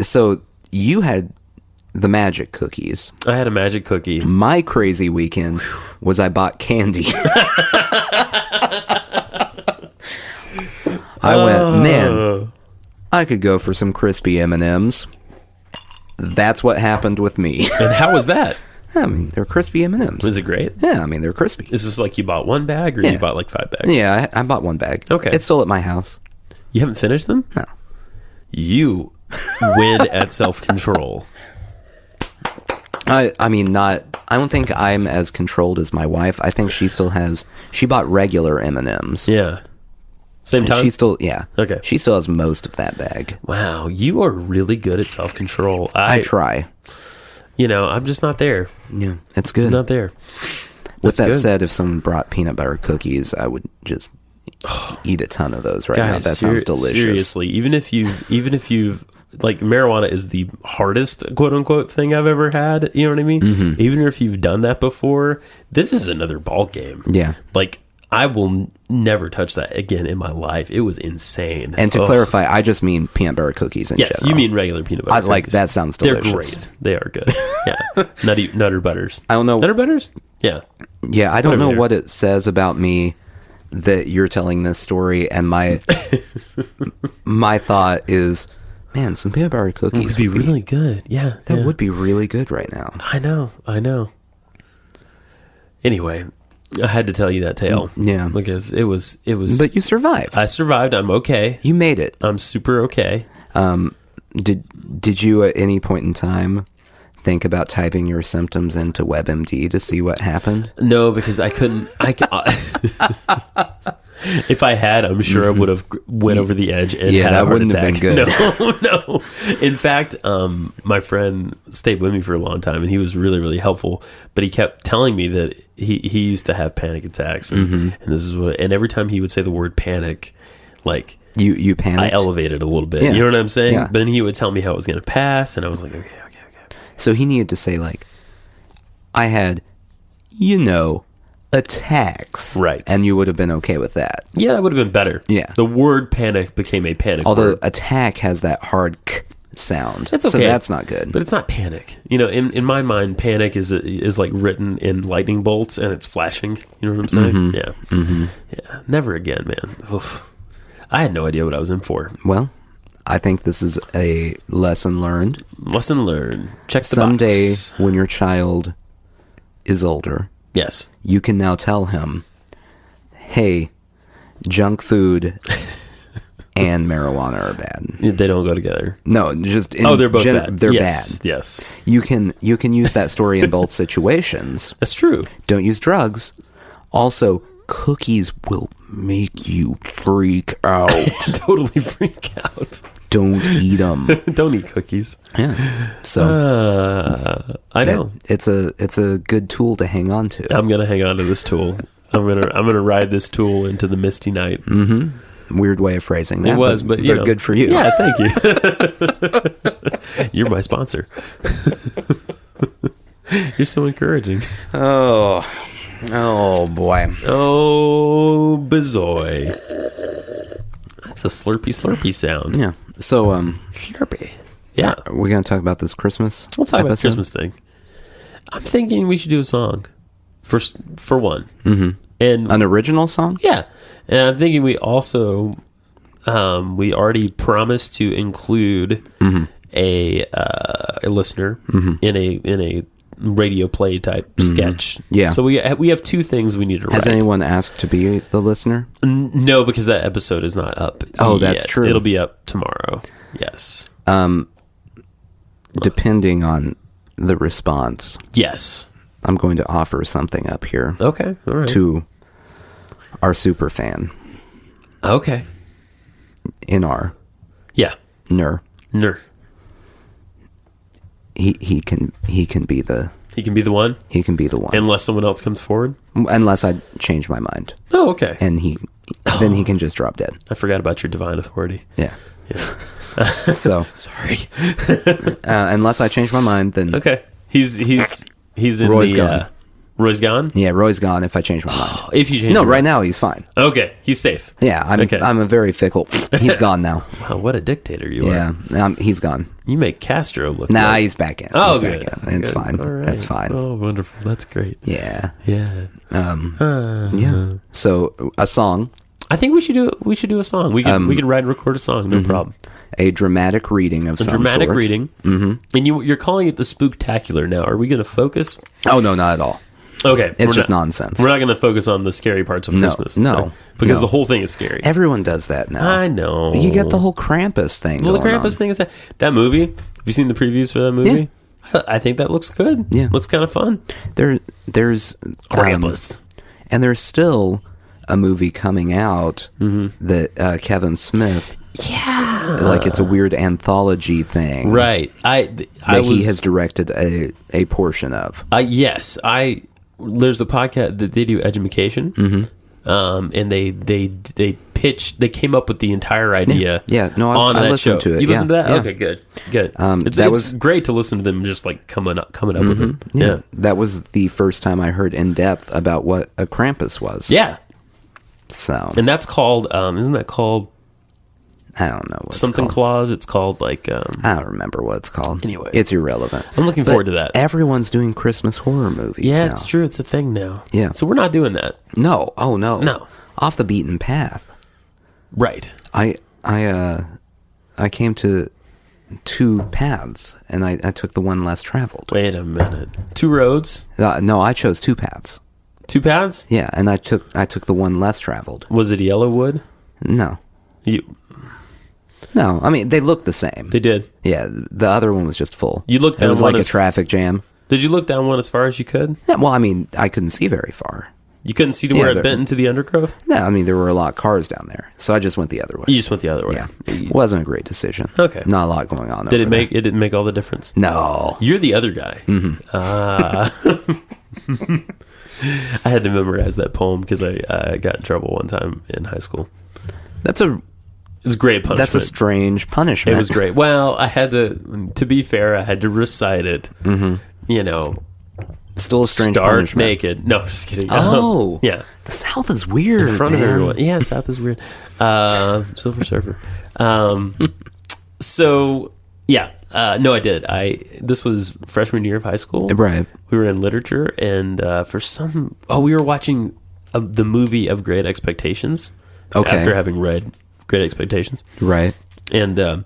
So you had the magic cookies. I had a magic cookie. My crazy weekend was I bought candy. I went, man, I could go for some crispy M&Ms. That's what happened with me. And how was that? I mean, they're crispy M&Ms. Was it great? Yeah, I mean, they're crispy. Is this like you bought one bag or Yeah. you bought like 5 bags? Yeah, I bought one bag. Okay. It's still at my house. You haven't finished them? No. You win at self-control. I mean, I don't think I'm as controlled as my wife. I think she bought regular M&Ms. Yeah. Same And time? Okay. She still has most of that bag. Wow, you are really good at self-control. I try. I'm just not there. Yeah, it's good. Not there. With That's that good. said, if someone brought peanut butter cookies, I would just eat a ton of those right now. Guys, That sounds delicious. Seriously, even if you've like, marijuana is the hardest quote unquote thing I've ever had. You know what I mean? Mm-hmm. Even if you've done that before, this is another ball game. Yeah. Like, I will never touch that again in my life. It was insane. And to Ugh. clarify, I just mean peanut butter cookies in Yes, general. you mean regular peanut butter. Like, cookies. that sounds They're delicious. great. They are good. Yeah, nutter butters. I don't know. Nutter butters. Yeah. Yeah, I don't Whatever know they are. what it says about me that you're telling this story, and my my thought is, man, some peanut butter It cookies would be really good. Yeah, that yeah. would be really good right now. I know. Anyway, I had to tell you that tale. Yeah. Because it was. But you survived. I survived. I'm okay. You made it. I'm super okay. Did you at any point in time think about typing your symptoms into WebMD to see what happened? No, because I couldn't. If I had, I'm sure I would have went over the edge and had a that heart wouldn't have been attack. good. No. In fact, my friend stayed with me for a long time, and he was really, really helpful. But he kept telling me that he used to have panic attacks, and this is what. And every time he would say the word panic, like, You I panicked. elevated a little bit. Yeah. You know what I'm saying? Yeah. But then he would tell me how it was going to pass, and I was like, okay. So he needed to say, like, I had, attacks. Right. And you would have been okay with that. Yeah, that would have been better. Yeah. The word panic became a panic Although word. attack has that hard k sound. It's okay. So that's not good. But it's not panic. In my mind, panic is like written in lightning bolts and it's flashing. You know what I'm saying? Yeah. Yeah. Never again, man. Oof. I had no idea what I was in for. Well, I think this is a lesson learned. Lesson learned. Check the Someday box. when your child is older, Yes. you can now tell him, hey, junk food and marijuana are bad. They don't go together. No, just They're both bad. They're Yes. bad. Yes. You can use that story in both situations. That's true. Don't use drugs. Also, cookies will make you freak out. Totally freak out. Don't eat them. Don't eat cookies. Yeah. So I know. it's a good tool to hang on to. I'm gonna hang on to this tool. I'm gonna ride this tool into the misty night. Weird way of phrasing that. It was, but good for you. Yeah, thank you. You're my sponsor. You're so encouraging. Oh boy. Oh, bizoy. That's a slurpy sound. Yeah. So Slurpy. Yeah. we're gonna talk about this Christmas. Let's talk about the episode? Christmas thing. I'm thinking we should do a song for one. Mm-hmm. And An original song? yeah, and I'm thinking we also we already promised to include a listener in a radio play type sketch. Yeah. So we have two things we need to Has write. anyone asked to be the listener? No, because that episode is not up. Oh, that's yet. true. It'll be up tomorrow. Yes. Depending on the response, Yes. I'm going to offer something up here Okay. All right. to our super fan Okay. in our Yeah. NER. Ner. He can be the He can be the one, one. unless someone else comes forward. Unless I change my mind. Oh, okay. And then he can just drop dead. I forgot about your divine authority. Yeah. Yeah. So Sorry. unless I change my mind, then Okay. He's in Roy's the gone. Roy's gone? yeah, Roy's gone if I change my mind. If you change No, your right mind. now he's fine. Okay, he's safe. Yeah, I'm a very fickle. He's gone now. Wow, what a dictator you are. Yeah, he's gone. You make Castro look Nah, like... he's back in. Oh, He's good. back in. It's Good. fine. All right. That's fine. Oh, wonderful. That's great. Yeah. Yeah. Yeah. So a song, I think we should do a song. We could write and record a song, no problem. a dramatic reading of A some dramatic sort. reading. Mm-hmm. And you're calling it the Spooktacular now. Are we going to focus? Oh no, not at all. Okay. It's we're just not- nonsense. We're not going to focus on the scary parts of No, Christmas. no, right? Because no. the whole thing is scary. Everyone does that now. I know. You get the whole Krampus thing. Well, the going Krampus on. thing is that movie. Have you seen the previews for that movie? Yeah. I think that looks good. Yeah. Looks kind of fun. There's Krampus. and there's still a movie coming out that Kevin Smith. Yeah. Like it's a weird anthology thing. Right. He has directed a portion of. Yes. There's a podcast that they do education. And they came up with the entire idea. Yeah. No, on I that listened show. to it. You listened to that? Yeah. Okay, good. It's that was great to listen to them just like coming up with it. Yeah. That was the first time I heard in depth about what a Krampus was. Yeah. So. And that's called, isn't that called I don't know what something it's called. clause? It's called like, I don't remember what it's called. Anyway. It's irrelevant. I'm looking forward to that. Everyone's doing Christmas horror movies Yeah, now. it's true. It's a thing now. Yeah. So we're not doing that. No. Oh, no. No. Off the beaten path. Right. I came to 2 paths, and I took the one less traveled. Wait a minute. 2 roads? No, I chose 2 paths. 2 paths? Yeah, and I took the one less traveled. Was it Yellowwood? No. No, I mean, they looked the same. They did. Yeah, the other one was just full. You looked It down was one like a as- traffic jam. Did you look down one as far as you could? Yeah, well, I mean, I couldn't see very far. You couldn't see to Yeah, where it there- bent into the undergrowth? No, I mean, there were a lot of cars down there, so I just went the other way. You just went the other way. Yeah, wasn't a great decision. Okay. Not a lot going on. Did it over make there. it didn't make all the difference? No. You're the other guy. I had to memorize that poem because I got in trouble one time in high school. That's a It was great punishment. That's a strange punishment. It was great. Well, I had to be fair, I had to recite it. You know, Still a strange start punishment. naked. No, just kidding. Oh. Yeah. The South is weird, In front man. of everyone. Yeah, South is weird. Silver Surfer. So, yeah. No, I did. This was freshman year of high school. Right. We were in literature, and we were watching the movie of Great Expectations. Okay. After having read Great Expectations. Right. And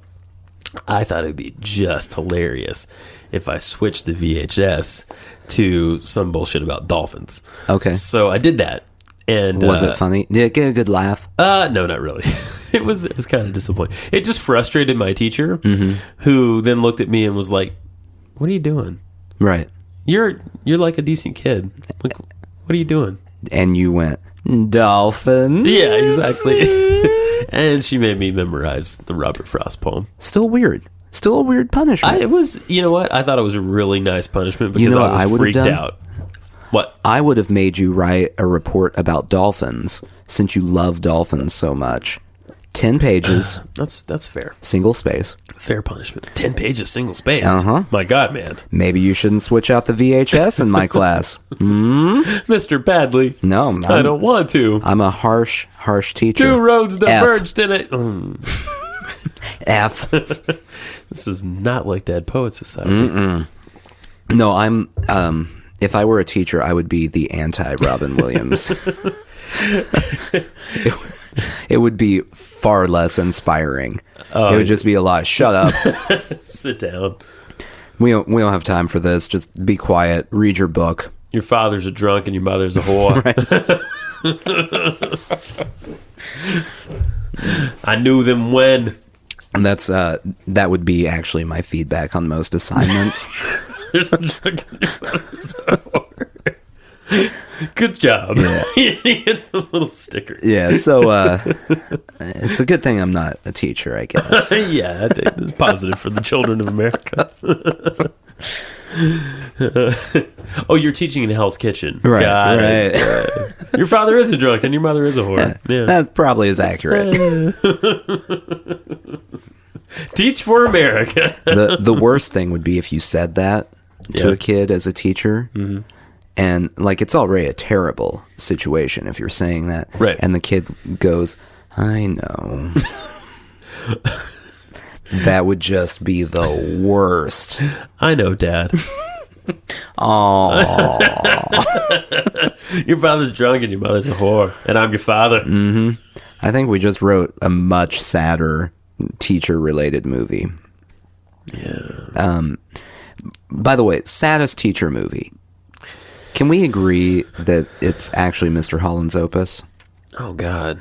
I thought it would be just hilarious if I switched the VHS to some bullshit about dolphins. Okay. So I did that. And Was it funny? Did it get a good laugh? no, not really. It was kind of disappointing. It just frustrated my teacher, Mm-hmm. who then looked at me and was like, "What are you doing? Right. You're like a decent kid. Like, what are you doing?" And you went, dolphin? Yeah, exactly. And she made me memorize the Robert Frost poem. Still weird. Still a weird punishment. It was, you know what? I thought it was a really nice punishment because You know what I I was would've freaked done? out. What? I would have made you write a report about dolphins since you love dolphins so much. 10 pages, That's fair. single space. Fair punishment. 10 pages, single spaced. Uh-huh. My God, man. Maybe you shouldn't switch out the VHS in my class. Mr. Badley. No, I don't want to. I'm a harsh teacher. 2 roads F. diverged in it. F. This is not like Dead Poet Society. No, I'm. If I were a teacher, I would be the anti-Robin Williams. It would be far less inspiring. It would just be a lot. Shut up. Sit down. We don't have time for this. Just be quiet. Read your book. Your father's a drunk and your mother's a whore. I knew them when. And that's that would be actually my feedback on most assignments. There's a drunk and your mother's a whore. Good job. Yeah. You get a little sticker. Yeah, so it's a good thing I'm not a teacher, I guess. Yeah, I think it's positive for the children of America. Oh, you're teaching in Hell's Kitchen. Right, Got it. right. Your father is a drunk and your mother is a whore. Yeah. That probably is accurate. Teach for America. The worst thing would be if you said that to Yeah. a kid as a teacher. And like it's already a terrible situation if you're saying that. Right. And the kid goes, I know. That would just be the worst. I know, Dad. Oh, Your father's drunk and your mother's a whore, and I'm your father. I think we just wrote a much sadder teacher-related movie. Yeah. By the way, saddest teacher movie. Can we agree that it's actually Mr. Holland's Opus? Oh God,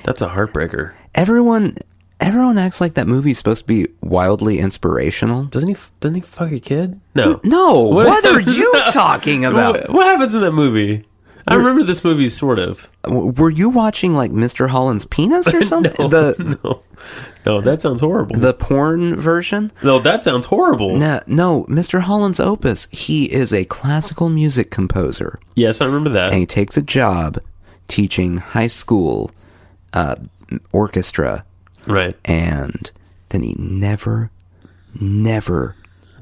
that's a heartbreaker. Everyone Everyone acts like that movie's supposed to be wildly inspirational. Doesn't he fuck a kid? No. No, what are you talking about? What happens in that movie? I remember this movie sort of. Were you watching like Mr. Holland's Penis or something? No, that sounds horrible. The porn version? No, that sounds horrible. No, Mr. Holland's Opus. He is a classical music composer. Yes, I remember that. And he takes a job teaching high school orchestra. Right. And then he never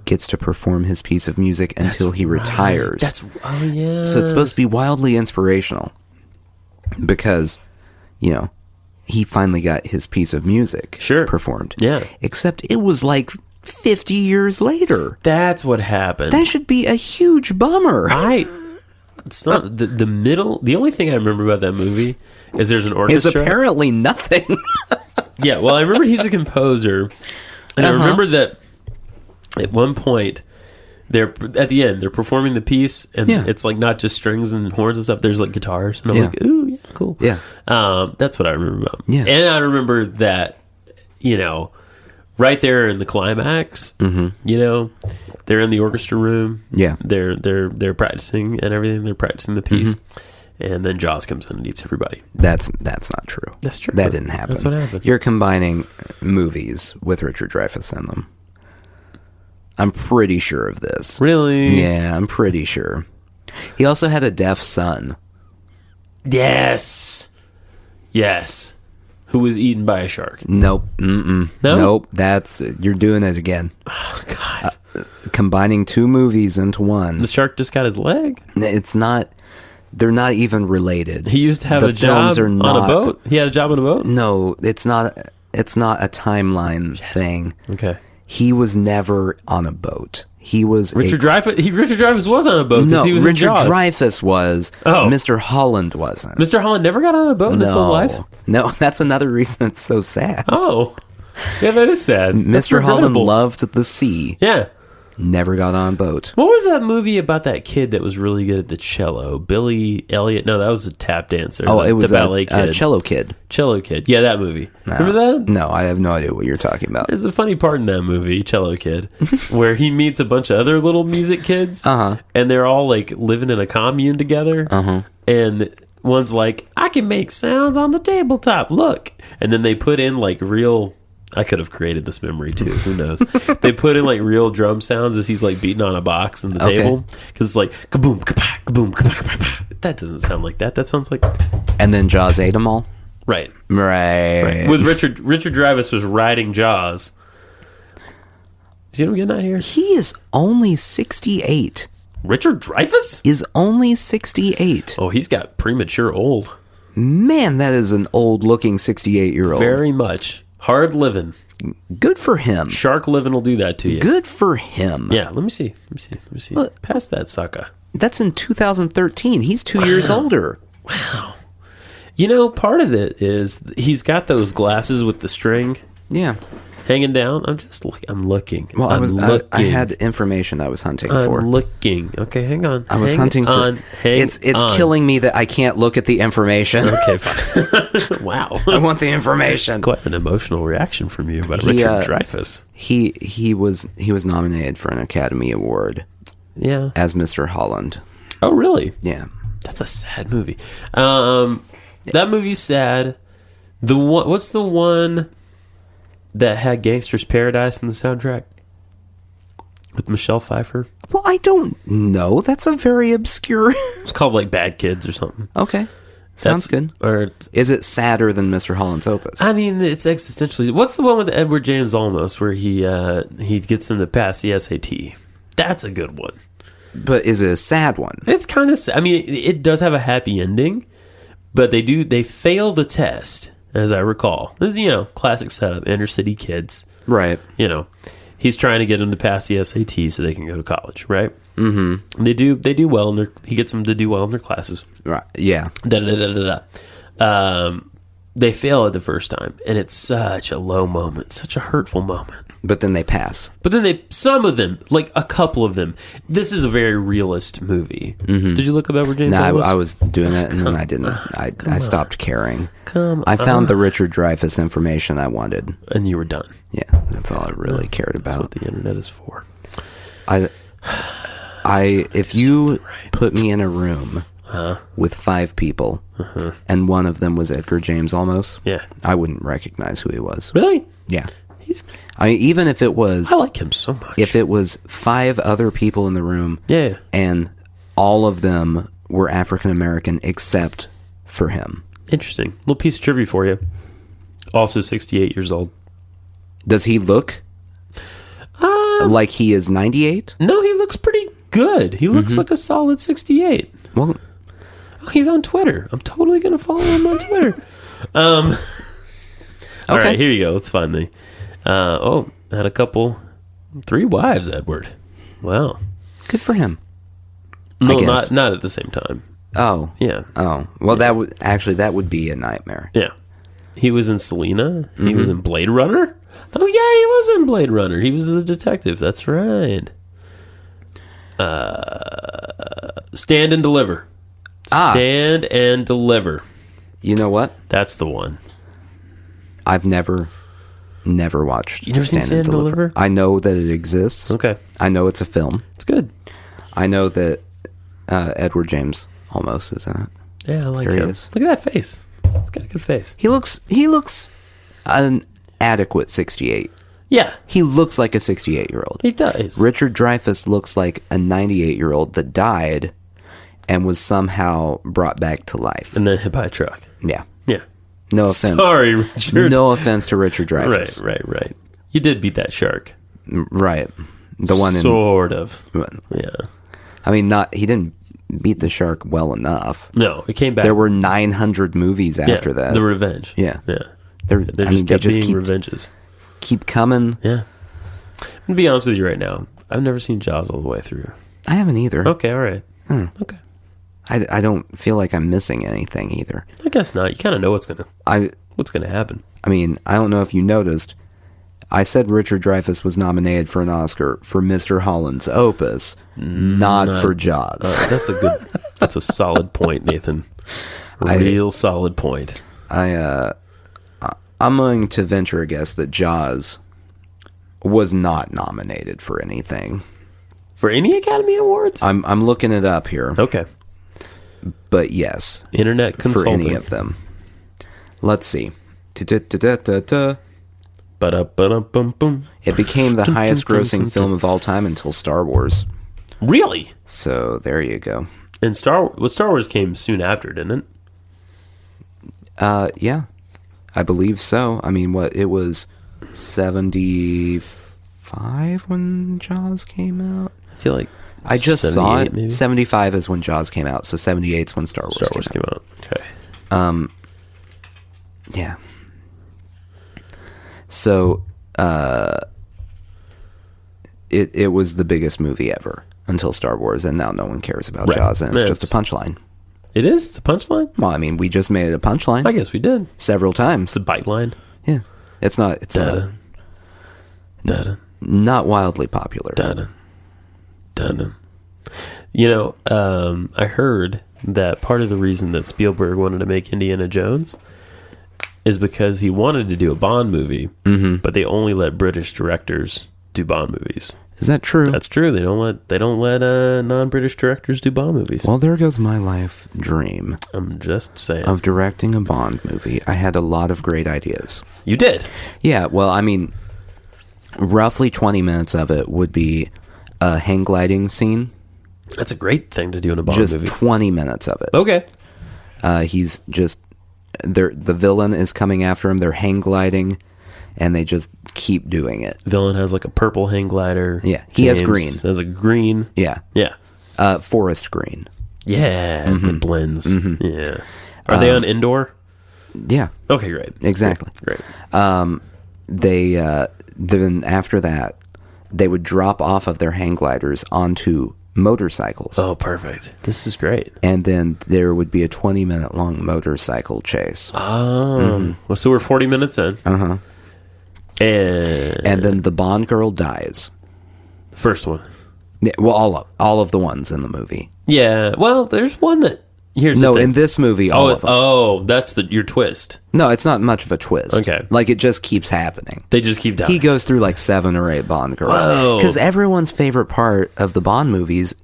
gets to perform his piece of music until he retires. Oh yeah. So it's supposed to be wildly inspirational because, you know, he finally got his piece of music performed. Yeah. Except it was like 50 years later. That's what happened. That should be a huge bummer. It's not the middle. The only thing I remember about that movie is there's an orchestra. It's apparently nothing. Yeah, well, I remember he's a composer, and I remember that at one point, at the end, they're performing the piece, and it's like not just strings and horns and stuff. There's like guitars, and I'm like, ooh, yeah, cool. Yeah, that's what I remember about. Yeah, and I remember that, you know, right there in the climax, you know, they're in the orchestra room. Yeah, they're practicing and everything. They're practicing the piece. And then Jaws comes in and eats everybody. That's not true. That's true. That didn't happen. That's what happened. You're combining movies with Richard Dreyfuss in them. I'm pretty sure of this. Really? Yeah, I'm pretty sure. He also had a deaf son. Yes. Who was eaten by a shark. Nope. No? Nope. You're doing it again. Oh, God. Combining two movies into one. The shark just got his leg? It's not... They're not even related. He used to have a job on a boat? He had a job on a boat? No, it's not a timeline thing. Okay. He was never on a boat. He was Richard Dreyfuss was on a boat because he was Richard in Jaws. Dreyfuss was. Oh. Mr. Holland wasn't. Mr. Holland never got on a boat in his whole life? No, that's another reason it's so sad. Oh. Yeah, that is sad. Mr. Holland loved the sea. Yeah. Never got on a boat. What was that movie about that kid that was really good at the cello? Billy Elliot? No, that was a tap dancer. Oh, it was the ballet kid. a cello kid. Cello Kid. Yeah, that movie. No. Remember that? No, I have no idea what you're talking about. There's a funny part in that movie, Cello Kid, where he meets a bunch of other little music kids, and they're all like living in a commune together. And one's like, I can make sounds on the tabletop. Look. And then they put in like real... I could have created this memory too. Who knows? They put in like real drum sounds as he's like beating on a box in the table. Because it's like kaboom, kapak, kaboom, kapak, kapak. That doesn't sound like that. That sounds like... And then Jaws ate them all? Right. With Richard Dreyfuss was riding Jaws. See what I'm getting at here? He is only 68. Richard Dreyfuss? Is only 68. Oh, he's got premature old. Man, that is an old-looking 68-year-old. Very much. Hard living. Good for him. Shark living will do that to you. Good for him. Yeah, let me see. Look, pass that sucker. That's in 2013. He's 2 years older. Wow. You know, part of it is he's got those glasses with the string. Yeah. Hanging down. I'm looking. Well, I had information I was hunting for. I'm looking. Okay, hang on. I was hunting for... It's killing me that I can't look at the information. Okay, fine. Wow. I want the information. Quite an emotional reaction from you about Richard Dreyfuss. He was nominated for an Academy Award. Yeah. As Mr. Holland. Oh, really? Yeah. That's a sad movie. That movie's sad. What's the one that had Gangster's Paradise in the soundtrack with Michelle Pfeiffer? Well, I don't know. That's a very obscure... It's called like Bad Kids or something. Okay. Sounds good. Or is it sadder than Mr. Holland's Opus? I mean, it's existentially... What's the one with Edward James Olmos where he gets them to pass the SAT? That's a good one. But is it a sad one? It's kind of... I mean, it does have a happy ending, but they fail the test, as I recall. This is, classic setup, inner city kids. Right. He's trying to get them to pass the SAT so they can go to college, right? Mm-hmm. They do well, he gets them to do well in their classes. Right. Yeah. They fail it the first time, and it's such a low moment, such a hurtful moment. But then they pass. But then some of them, like a couple of them. This is a very realist movie. Did you look up Edward James No, Olmos? I was doing it, and then I didn't. I stopped caring. I found the Richard Dreyfuss information I wanted. And you were done. Yeah, that's all I really cared That's about. what the internet is for. If you put me in a room with 5 people, and one of them was Edgar James Olmos, Yeah. I wouldn't recognize who he was. Really? Yeah. He's. Even if it was, I like him so much. if it was 5 other people in the room, Yeah. and all of them were African American except for him. Interesting. Little piece of trivia for you. Also 68 years old. Does he look like he is 98? No, he looks pretty good. He looks like a solid 68. Well, Oh, he's on Twitter. I'm totally going to follow him on Twitter. All right, here you go. Let's find the... had a couple... 3 wives, Edward. Wow. good for him. No, guess. not at the same time. Oh. Yeah. Oh. Well, that would be a nightmare. Yeah. He was in Selena. He was in Blade Runner. Oh, yeah, he was in Blade Runner. He was the detective. That's right. Stand and Deliver. Stand and Deliver. You know what? That's the one. I've never watched. You never seen Stand and Deliver? I know that it exists. Okay. I know it's a film. It's good. I know that Edward James Olmos is in it. Yeah, I like There he him. is. Look at that face. He's got a good face. He looks an adequate 68. Yeah, He looks like a 68-year-old. he does. Richard Dreyfuss looks like a 98-year-old that died and was somehow brought back to life. And then hit by a truck. Yeah. Yeah. No offense. Sorry, Richard. No offense to Richard Dreyfuss. Right. You did beat that shark. Right. The one Sort of. Yeah. I mean, he didn't beat the shark well enough. No, it came back. There were 900 movies after that. The revenge. Yeah. Yeah. They're They just keep revenges. keep coming. Yeah. I'm gonna be honest with you right now. I've never seen Jaws all the way through. I haven't either. Okay, all right. Okay. I don't feel like I'm missing anything either. I guess not. You kind of know what's gonna happen. I mean, I don't know if you noticed. I said Richard Dreyfuss was nominated for an Oscar for Mr. Holland's Opus, not for Jaws. That's a solid point, Nathan. Real solid point. I'm going to venture a guess that Jaws was not nominated for anything. For any Academy Awards? I'm looking it up here, Okay. but yes, Internet for consultant. any of them. Let's see. Ba-da-ba-da-bum-bum. It became the highest grossing film of all time until Star Wars. Really? So there you go. And Star Wars came soon after, didn't it? Yeah, I believe so. I mean, it was 75 when Jaws came out? I feel like I just saw it. maybe? 75 is when Jaws came out, so 78 is when Star Wars came out. Okay. Yeah. So, it was the biggest movie ever until Star Wars, and now no one cares about Right. Jaws, and it's Yeah, just a it's- punchline. It is? It's a punchline? Well, I mean, we just made it a punchline I guess we did. several times. It's a bite line. Yeah. It's not Da-da. not wildly popular. Da-da. Da-da. You know, I heard that part of the reason that Spielberg wanted to make Indiana Jones is because he wanted to do a Bond movie, but they only let British directors do Bond movies. Is that true? That's true. They don't let non-British directors do Bond movies. Well, there goes my life dream I'm just saying. of directing a Bond movie. I had a lot of great ideas. You did. Yeah, well, I mean, roughly 20 minutes of it would be a hang gliding scene. That's a great thing to do in a Bond Just movie. 20 minutes of it. Okay. He's just... the villain is coming after him. They're hang gliding, and they just keep doing it. Villain has like a purple hang glider. Yeah, he has James green. Has a green. Yeah. Yeah. Forest green. Yeah. It blends. Yeah. Are they on indoor? Yeah, Okay, great. exactly. Great. They then after that, they would drop off of their hang gliders onto motorcycles. Oh, perfect. This is great. And then there would be a 20-minute long motorcycle chase. Oh. Well, so we're 40 minutes in. Uh-huh. And then the Bond girl dies. First one. Yeah, well, all of the ones in the movie. Yeah. Well, there's one that... Here's the No, thing. in this movie, all of them. Oh, that's your twist. No, it's not much of a twist. Okay. Like, it just keeps happening. They just keep dying. He goes through like 7 or 8 Bond girls. Whoa. Because everyone's favorite part of the Bond movies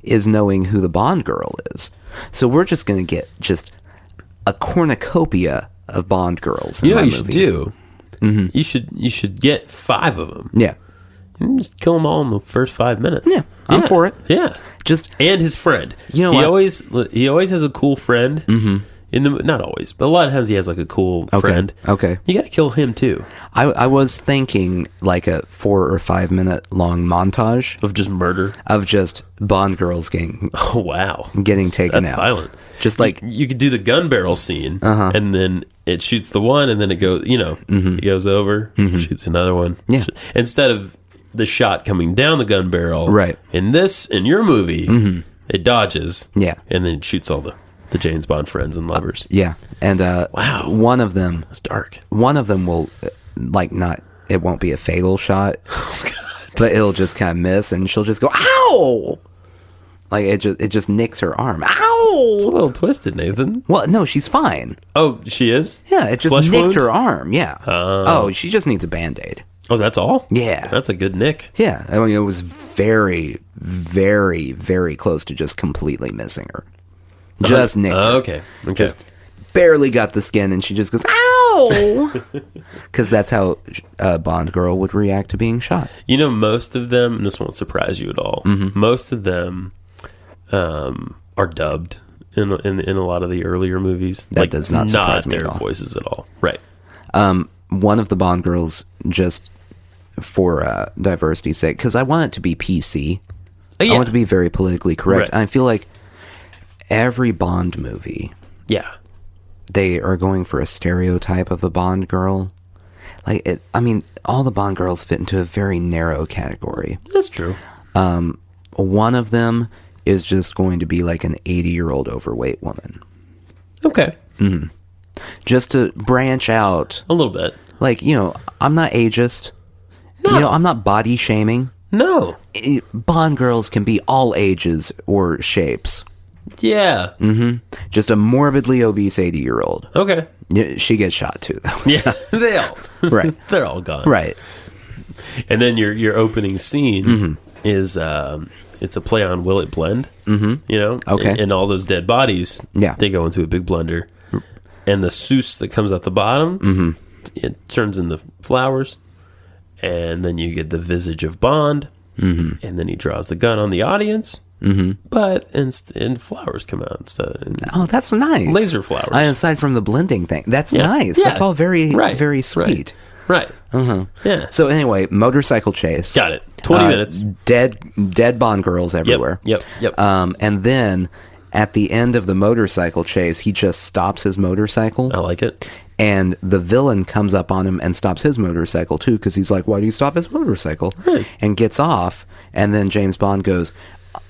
is knowing who the Bond girl is. So we're just going to get just a cornucopia of Bond girls in You know my what you movie. should do? You should get 5 of them. Yeah. And just kill them all in the first 5 minutes. Yeah, I'm for it. Yeah. Just And his friend. You know he what? he always has a cool friend. Mm-hmm. Not always, but a lot of times he has like a cool friend. Okay. You got to kill him too. I was thinking like a 4 or 5 minute long montage Of just murder. of just Bond girls getting Oh wow. taken That's out. violent. Just like You could do the gun barrel scene, and then it shoots the one, and then it goes. It goes over, shoots another one. Yeah. Instead of the shot coming down the gun barrel, Right. In your movie, it dodges, Yeah. and then it shoots all the James Bond friends and lovers. yeah, and Wow. one of them That's dark. will like not. It won't be a fatal shot, but it'll just kind of miss, and she'll just go ow. Like it just nicks her arm. It's a Ow! little twisted, Nathan. Well, no, she's fine. Oh, she is. Yeah, it just Flesh nicked wound? her arm. Yeah. Oh, she just needs a Band-Aid. Oh, that's all. Yeah. That's a good nick. Yeah, I mean, it was very, very, very close to just completely missing her. Just nicked her. Okay. Okay. Barely got the skin, and she just goes, ow! Because that's how a Bond girl would react to being shot. Most of them, and this won't surprise you at all. Most of them are dubbed in a lot of the earlier movies. That does not surprise me at their all. voices at all. Right. One of the Bond girls, just for diversity's sake, because I want it to be PC. Oh, yeah. I want it to be very politically correct. Right. I feel like every Bond movie, Yeah. they are going for a stereotype of a Bond girl. Like, all the Bond girls fit into a very narrow category. That's true. One of them is just going to be like an 80-year-old overweight woman. Okay. Just to branch out. A little bit. Like, I'm not ageist. No. I'm not body shaming. No. Bond girls can be all ages or shapes. Yeah. Just a morbidly obese 80-year-old. Okay. She gets shot too, though. Yeah. They all. Right. They're all gone. Right. And then your opening scene is it's a play on Will It Blend? Okay. And all those dead bodies. Yeah. They go into a big blender, and the souse that comes out the bottom, it turns into flowers, and then you get the visage of Bond, and then he draws the gun on the audience. But and flowers come out instead. Oh, that's nice. Laser flowers. Aside from the blending thing, that's Yeah. nice. Yeah. That's all very, Right. very sweet. Right. Yeah. So anyway, motorcycle chase. Got it. 20 minutes. Dead Bond girls everywhere. Yep. And then at the end of the motorcycle chase, he just stops his motorcycle. I like it. And the villain comes up on him and stops his motorcycle too, because he's like, why do you stop his motorcycle? Right. And gets off. And then James Bond goes,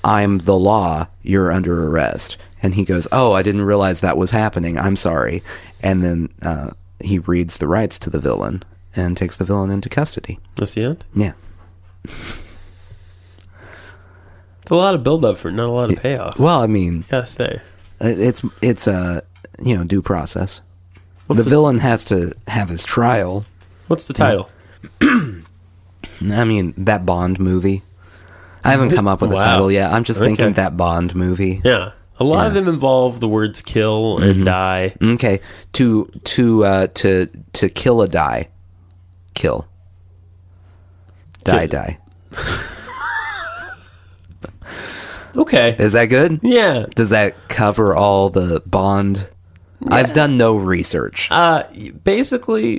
I'm the law, you're under arrest. And he goes, oh, I didn't realize that was happening, I'm sorry. And then he reads the rights to the villain and takes the villain into custody. That's the end? Yeah. It's a lot of build-up for not a lot of payoff. Well, I mean, Gotta say. it's a due process. What's The villain has to have his trial. What's the title? I mean, that Bond movie. I haven't come up with a Wow. title yet. I'm just thinking Okay. that Bond movie. Yeah. A lot of them involve the words kill and die. Okay, to kill a die, kill, die, Kill. die. Okay. Is that good? Yeah. Does that cover all the Bond? I've done no research. Basically,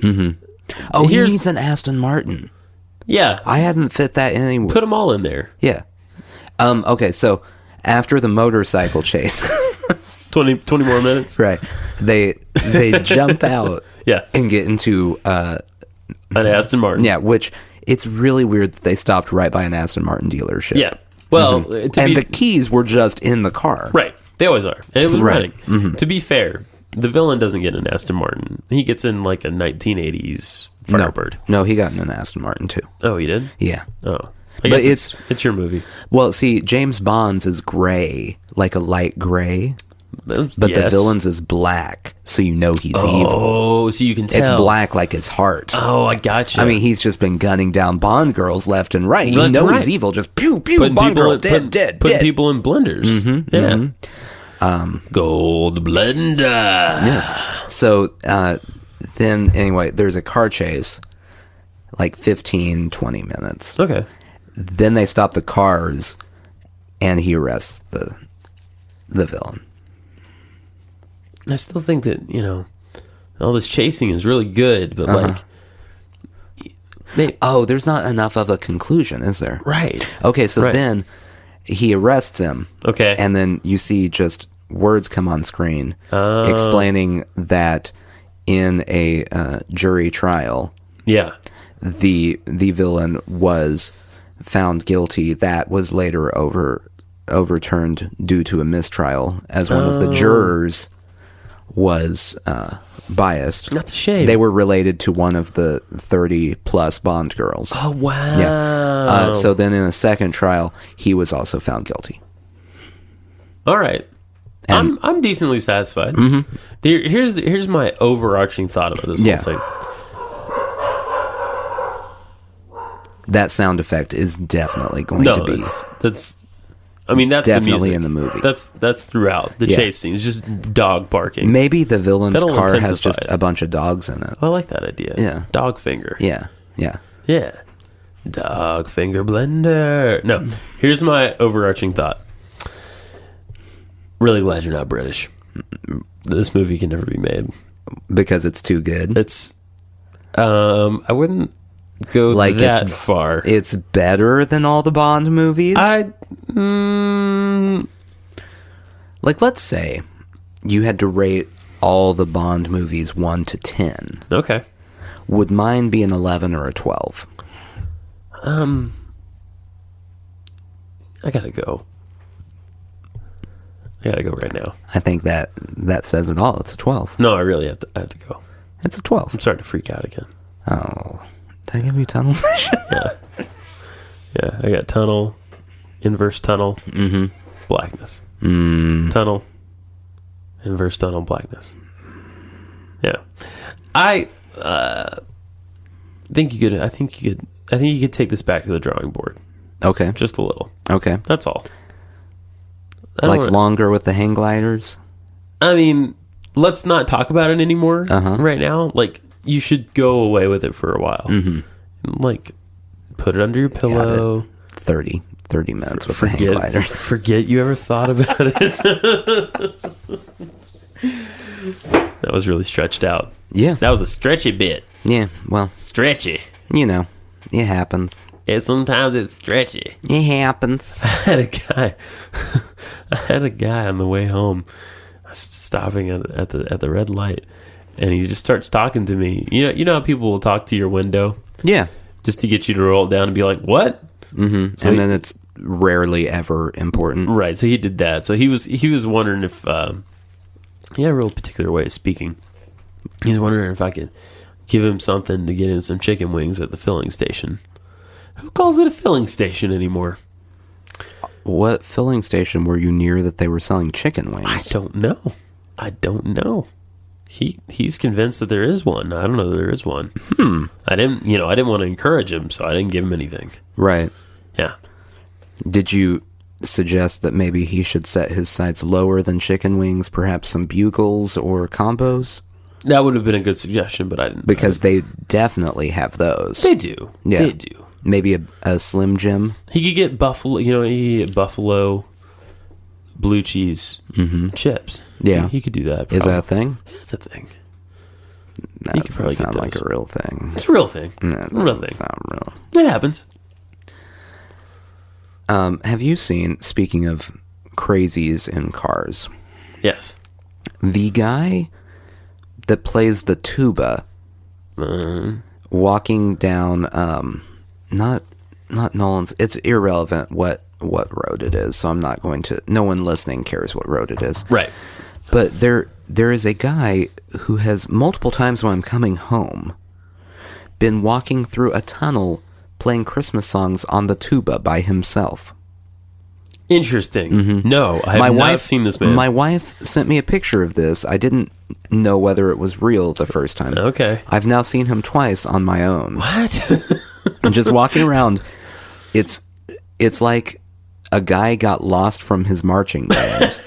Oh, he here's- needs an Aston Martin. yeah. I hadn't fit that anywhere. Put them all in there. Yeah. Okay, so after the motorcycle chase, 20 more minutes. right? They jump out Yeah. and get into An Aston Martin. yeah, which it's really weird that they stopped right by an Aston Martin dealership. Yeah. Well, to And be, the keys were just in the car. right. They always are. And it was Right. running. To be fair, the villain doesn't get an Aston Martin. He gets in like a 1980s Firebird. No, he got in an Aston Martin too. Oh, he did? Yeah. Oh. But It's your movie. Well, see, James Bond's is gray, like a light gray, but the villain's is black, so you know he's evil. Oh, so you can tell. It's black like his heart. Oh, I gotcha. I mean, he's just been gunning down Bond girls left and right. You Left know and he's right. evil. Just pew, pew, Putting Bond girl, putting dead. people in blenders. Yeah. Gold blender. Yeah. So then, anyway, there's a car chase, like 15, 20 minutes. Okay. Then they stop the cars, and he arrests the villain. I still think that, all this chasing is really good, but maybe, There's not enough of a conclusion, is there? right. Okay, so Right. then he arrests him. Okay. And then you see just words come on screen explaining that in a jury trial, Yeah. the villain was found guilty. That was later overturned due to a mistrial, as one of the jurors was biased. That's a shame. They were related to one of the 30 plus Bond girls. Oh, wow. Yeah. So then in a second trial, he was also found guilty. All right. And- I'm decently satisfied. Mm-hmm. Here's my overarching thought about this Yeah. whole thing. That sound effect is definitely going No, to be that's definitely the music. in the movie. That's throughout the Yeah. chase scenes, just dog barking. Maybe the villain's That'll car has intensify just it. a bunch of dogs in it. I like that idea. Yeah. Dog finger. Yeah. Yeah. Dog finger blender. No. Here's my overarching thought. Really glad you're not British. This movie can never be made. Because it's too good. It's I wouldn't go Like that far. It's better than all the Bond movies. Like, let's say you had to rate all the Bond movies 1 to 10. Okay. Would mine be an 11 or a 12? I gotta go. I gotta go right now. I think that says it all. It's a 12. No, I really have to go. It's a 12. I'm starting to freak out again. Oh. Did I give you tunnel vision? Yeah, I got tunnel, inverse tunnel, blackness. Tunnel, inverse tunnel, blackness. Yeah. I think you could take this back to the drawing board. Okay. Just a little. Okay. That's all. Like longer with the hang gliders? I mean, let's not talk about it anymore right now. Like, you should go away with it for a while. Like, put it under your pillow. 30 minutes with the hang gliders. Forget you ever thought about it. That was really stretched out. Yeah. That was a stretchy bit. Yeah, well, Stretchy. you know, it happens. And sometimes it's stretchy. It happens. I had a guy on the way home, stopping at the red light, and he just starts talking to me. You know how people will talk to your window Yeah. just to get you to roll it down and be like, "What?" Mm-hmm. So And then it's rarely ever important. Right. So he did that. So he was wondering if he had a real particular way of speaking. He's wondering if I could give him something to get him some chicken wings at the filling station. Who calls it a filling station anymore? What filling station were you near that they were selling chicken wings? I don't know. He's convinced that there is one. I don't know that there is one. I didn't want to encourage him, so I didn't give him anything. Right. Yeah. Did you suggest that maybe he should set his sights lower than chicken wings, perhaps some bugles or combos? That would have been a good suggestion, but I didn't. Because they definitely have those. They do. Yeah. They do. Maybe a Slim Jim. He could get buffalo blue cheese chips. Yeah. He could do that. Is that a probably. thing? Yeah, it's a thing. That could probably doesn't get sound like those. a real thing. It's a real thing. That real doesn't thing. sound real. It happens. Have you seen, speaking of crazies in cars, Yes. the guy that plays the tuba walking down not Nolan's, it's irrelevant what road it is, so I'm not going to, no one listening cares what road it is. Right. But there is a guy who has multiple times when I'm coming home been walking through a tunnel playing Christmas songs on the tuba by himself. Interesting. No, I have not seen this man. My wife sent me a picture of this. I didn't know whether it was real the first time. Okay. I've now seen him twice on my own. What? And just walking around, it's like a guy got lost from his marching band.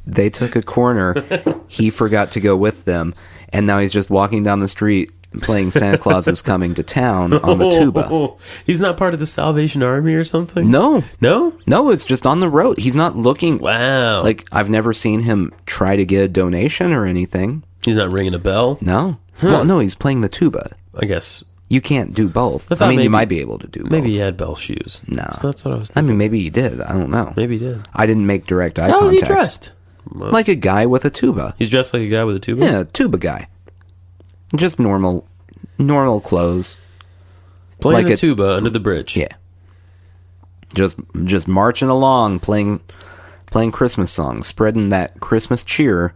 They took a corner. He forgot to go with them, and now he's just walking down the street playing Santa Claus is Coming to Town on the tuba. He's not part of the Salvation Army or something? No, No? it's just on the road. He's not looking. Wow. Like, I've never seen him try to get a donation or anything. He's not ringing a bell? No. Well, no, he's playing the tuba. I guess. You can't do both. I I thought mean, maybe- you might be able to do both. Maybe he had bell shoes. No. So that's what I was I thinking. mean, maybe he did. I don't know. Maybe he did. I didn't make direct eye How was contact. he dressed? Like a guy with a tuba. He's dressed like a guy with a tuba? Yeah, tuba guy. Just normal clothes. Playing like the a- tuba under the bridge. Yeah. Just marching along, playing Christmas songs, spreading that Christmas cheer.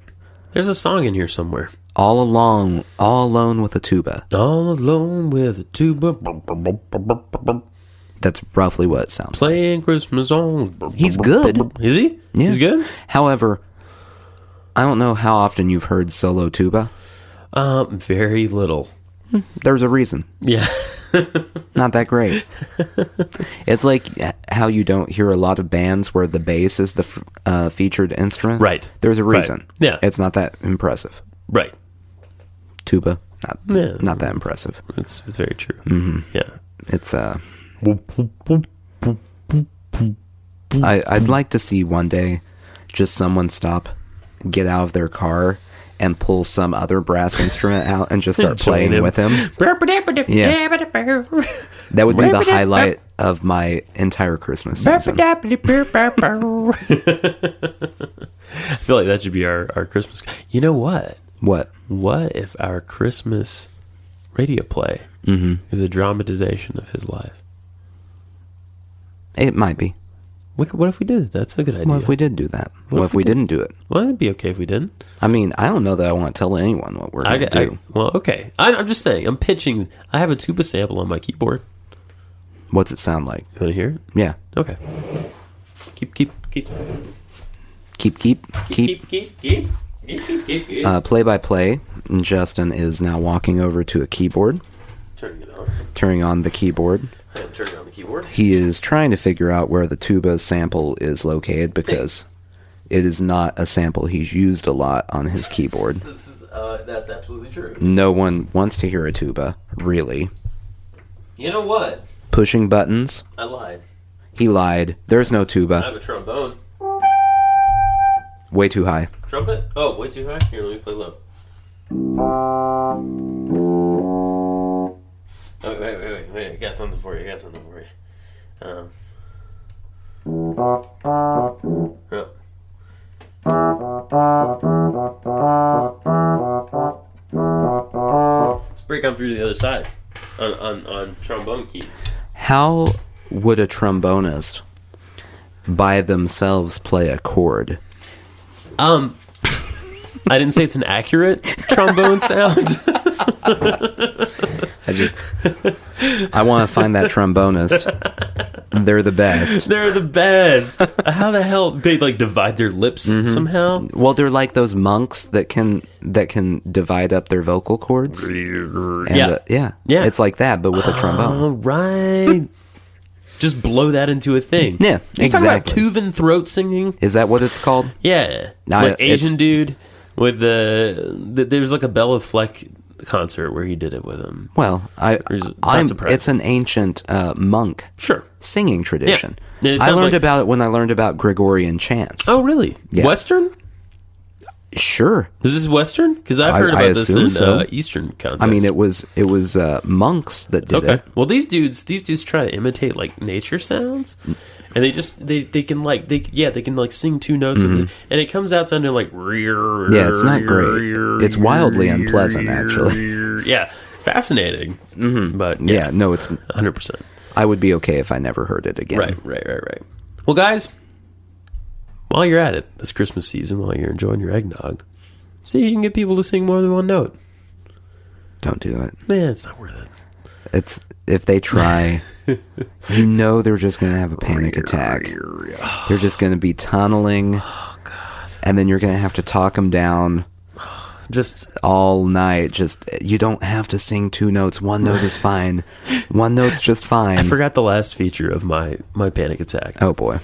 There's a song in here somewhere. All alone with a tuba. All alone with a tuba. That's roughly what it sounds like. Playing Christmas songs. He's good. Is he? Yeah. He's good? However, I don't know how often you've heard solo tuba. Very little. There's a reason. Yeah. Not that great. It's like how you don't hear a lot of bands where the bass is the featured instrument. Right. There's a Right. reason. Yeah. It's not that impressive. Right. Tuba, Yeah. not that impressive. It's very true. Mm-hmm. Yeah. It's I'd like to see one day just someone stop, get out of their car, and pull some other brass instrument out and just start Join playing him. with him. Yeah. That would be the highlight of my entire Christmas season. I feel like that should be our Christmas. You know what? What? What if our Christmas radio play is a dramatization of his life? It might be. What if we did it? That's a good idea. What if we did do that? What if we didn't do it? Well, it'd be okay if we didn't. I mean, I don't know that I want to tell anyone what we're going to do. Well, okay. I'm just saying. I'm pitching. I have a tuba sample on my keyboard. What's it sound like? You want to hear it? Yeah. Okay. Keep. Play by play. Justin is now walking over to a keyboard, Turning it on. turning on the keyboard. I am turning on the keyboard. He is trying to figure out where the tuba sample is located because it is not a sample he's used a lot on his keyboard. That's absolutely true. No one wants to hear a tuba, really. You know what? Pushing buttons. I lied. He lied. There's no I tuba. have a trombone. Way too high. Trumpet? Oh, way too high? Here, let me play low. Oh, wait. I got something for you. Let's break on through to the other side on trombone keys. How would a trombonist by themselves play a chord? I didn't say it's an accurate trombone sound. I want to find that trombonist. They're the best. They're the best. How the hell they like divide their lips somehow? Well, they're like those monks that can divide up their vocal cords. And, Yeah. It's like that, but with a trombone. All right. Just blow that into a thing. Yeah, You talking about exactly. Tuvan throat singing? Is that what it's called? Yeah. No, Like Asian dude with there's like a Bella Fleck concert where he did it with him. Well, Not surprised. it's an ancient monk Sure. singing tradition. Yeah, it I sounds learned like- about it when I learned about Gregorian chants. Oh, really? Yeah. Western? Sure. Is this Western? Because I've heard I about this assume in so. Eastern context. I mean, it was monks that did Okay. it. Well, these dudes try to imitate like nature sounds, and they can sing two notes, and it comes out sounding like Yeah, it's not great. It's wildly unpleasant, actually. Yeah, fascinating. But Yeah, no, it's. 100%. I would be okay if I never heard it again. Right. Well, guys, while you're at it this Christmas season, while you're enjoying your eggnog, see if you can get people to sing more than one note. Don't do it. Man, it's not worth it. It's if they try, you know they're just going to have a panic attack. They're just going to be tunneling. Oh, God. And then you're going to have to talk them down Just all night. Just you don't have to sing 2 notes. 1 note is fine. 1 note's just fine. I forgot the last feature of my panic attack. Oh boy.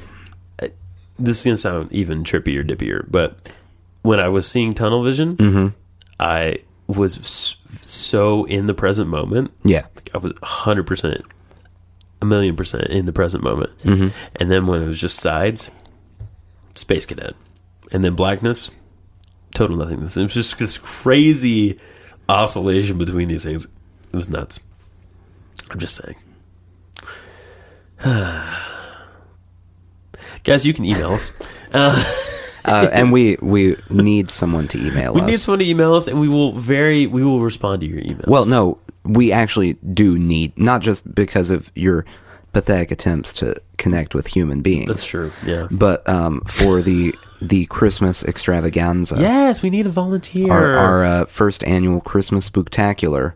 This is going to sound even trippier, dippier, but when I was seeing tunnel vision, I was so in the present moment. Yeah. I was 100%, 1,000,000% in the present moment. And then when it was just sides, Space Cadet. And then blackness, total nothingness. It was just this crazy oscillation between these things. It was nuts. I'm just saying. Guys, you can email us. And we need someone to email us. We need someone to email us, and we will respond to your emails. Well, no, we actually do need, not just because of your pathetic attempts to connect with human beings. That's true. Yeah. But for the Christmas extravaganza. Yes, we need a volunteer. Our first annual Christmas spooktacular.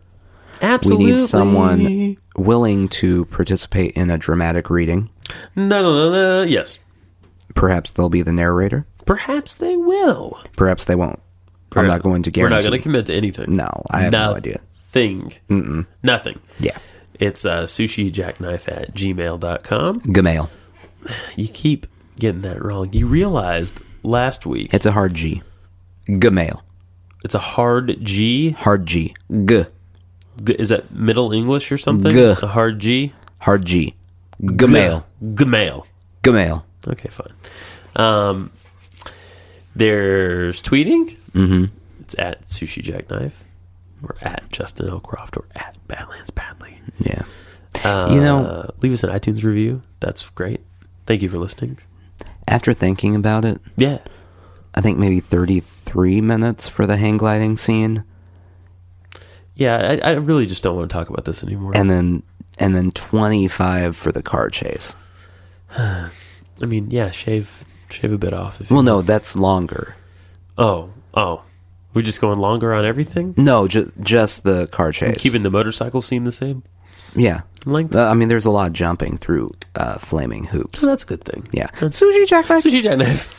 Absolutely. We need someone willing to participate in a dramatic reading. No. Yes. Perhaps they'll be the narrator. Perhaps they will. Perhaps they won't. I'm not going to guarantee. We're not going to commit to anything. No, I have no idea. Nothing. Yeah. It's sushijackknife@gmail.com. Gmail. You keep getting that wrong. You realized last week. It's a hard G. Gmail. It's a hard G. Hard G. G. Is that Middle English or something? G. A hard G? Hard G. Gmail. Gmail. Gmail. Okay, fine. There's tweeting. It's at Sushi Jackknife, or at Justin Elcroft, or at Badlands Badly. Yeah. Leave us an iTunes review. That's great. Thank you for listening. After thinking about it, Yeah. I think maybe 33 minutes for the hang gliding scene, Yeah, I really just don't want to talk about this anymore. and then 25 for the car chase. I mean, yeah, shave a bit off. If you Well, no, that's longer. Oh. We're just going longer on everything? No, just the car chase. Keeping the motorcycle scene the same Yeah. length? I mean, there's a lot of jumping through flaming hoops. So that's a good thing. Yeah. Sushi Jackknife. Sushi Jackknife.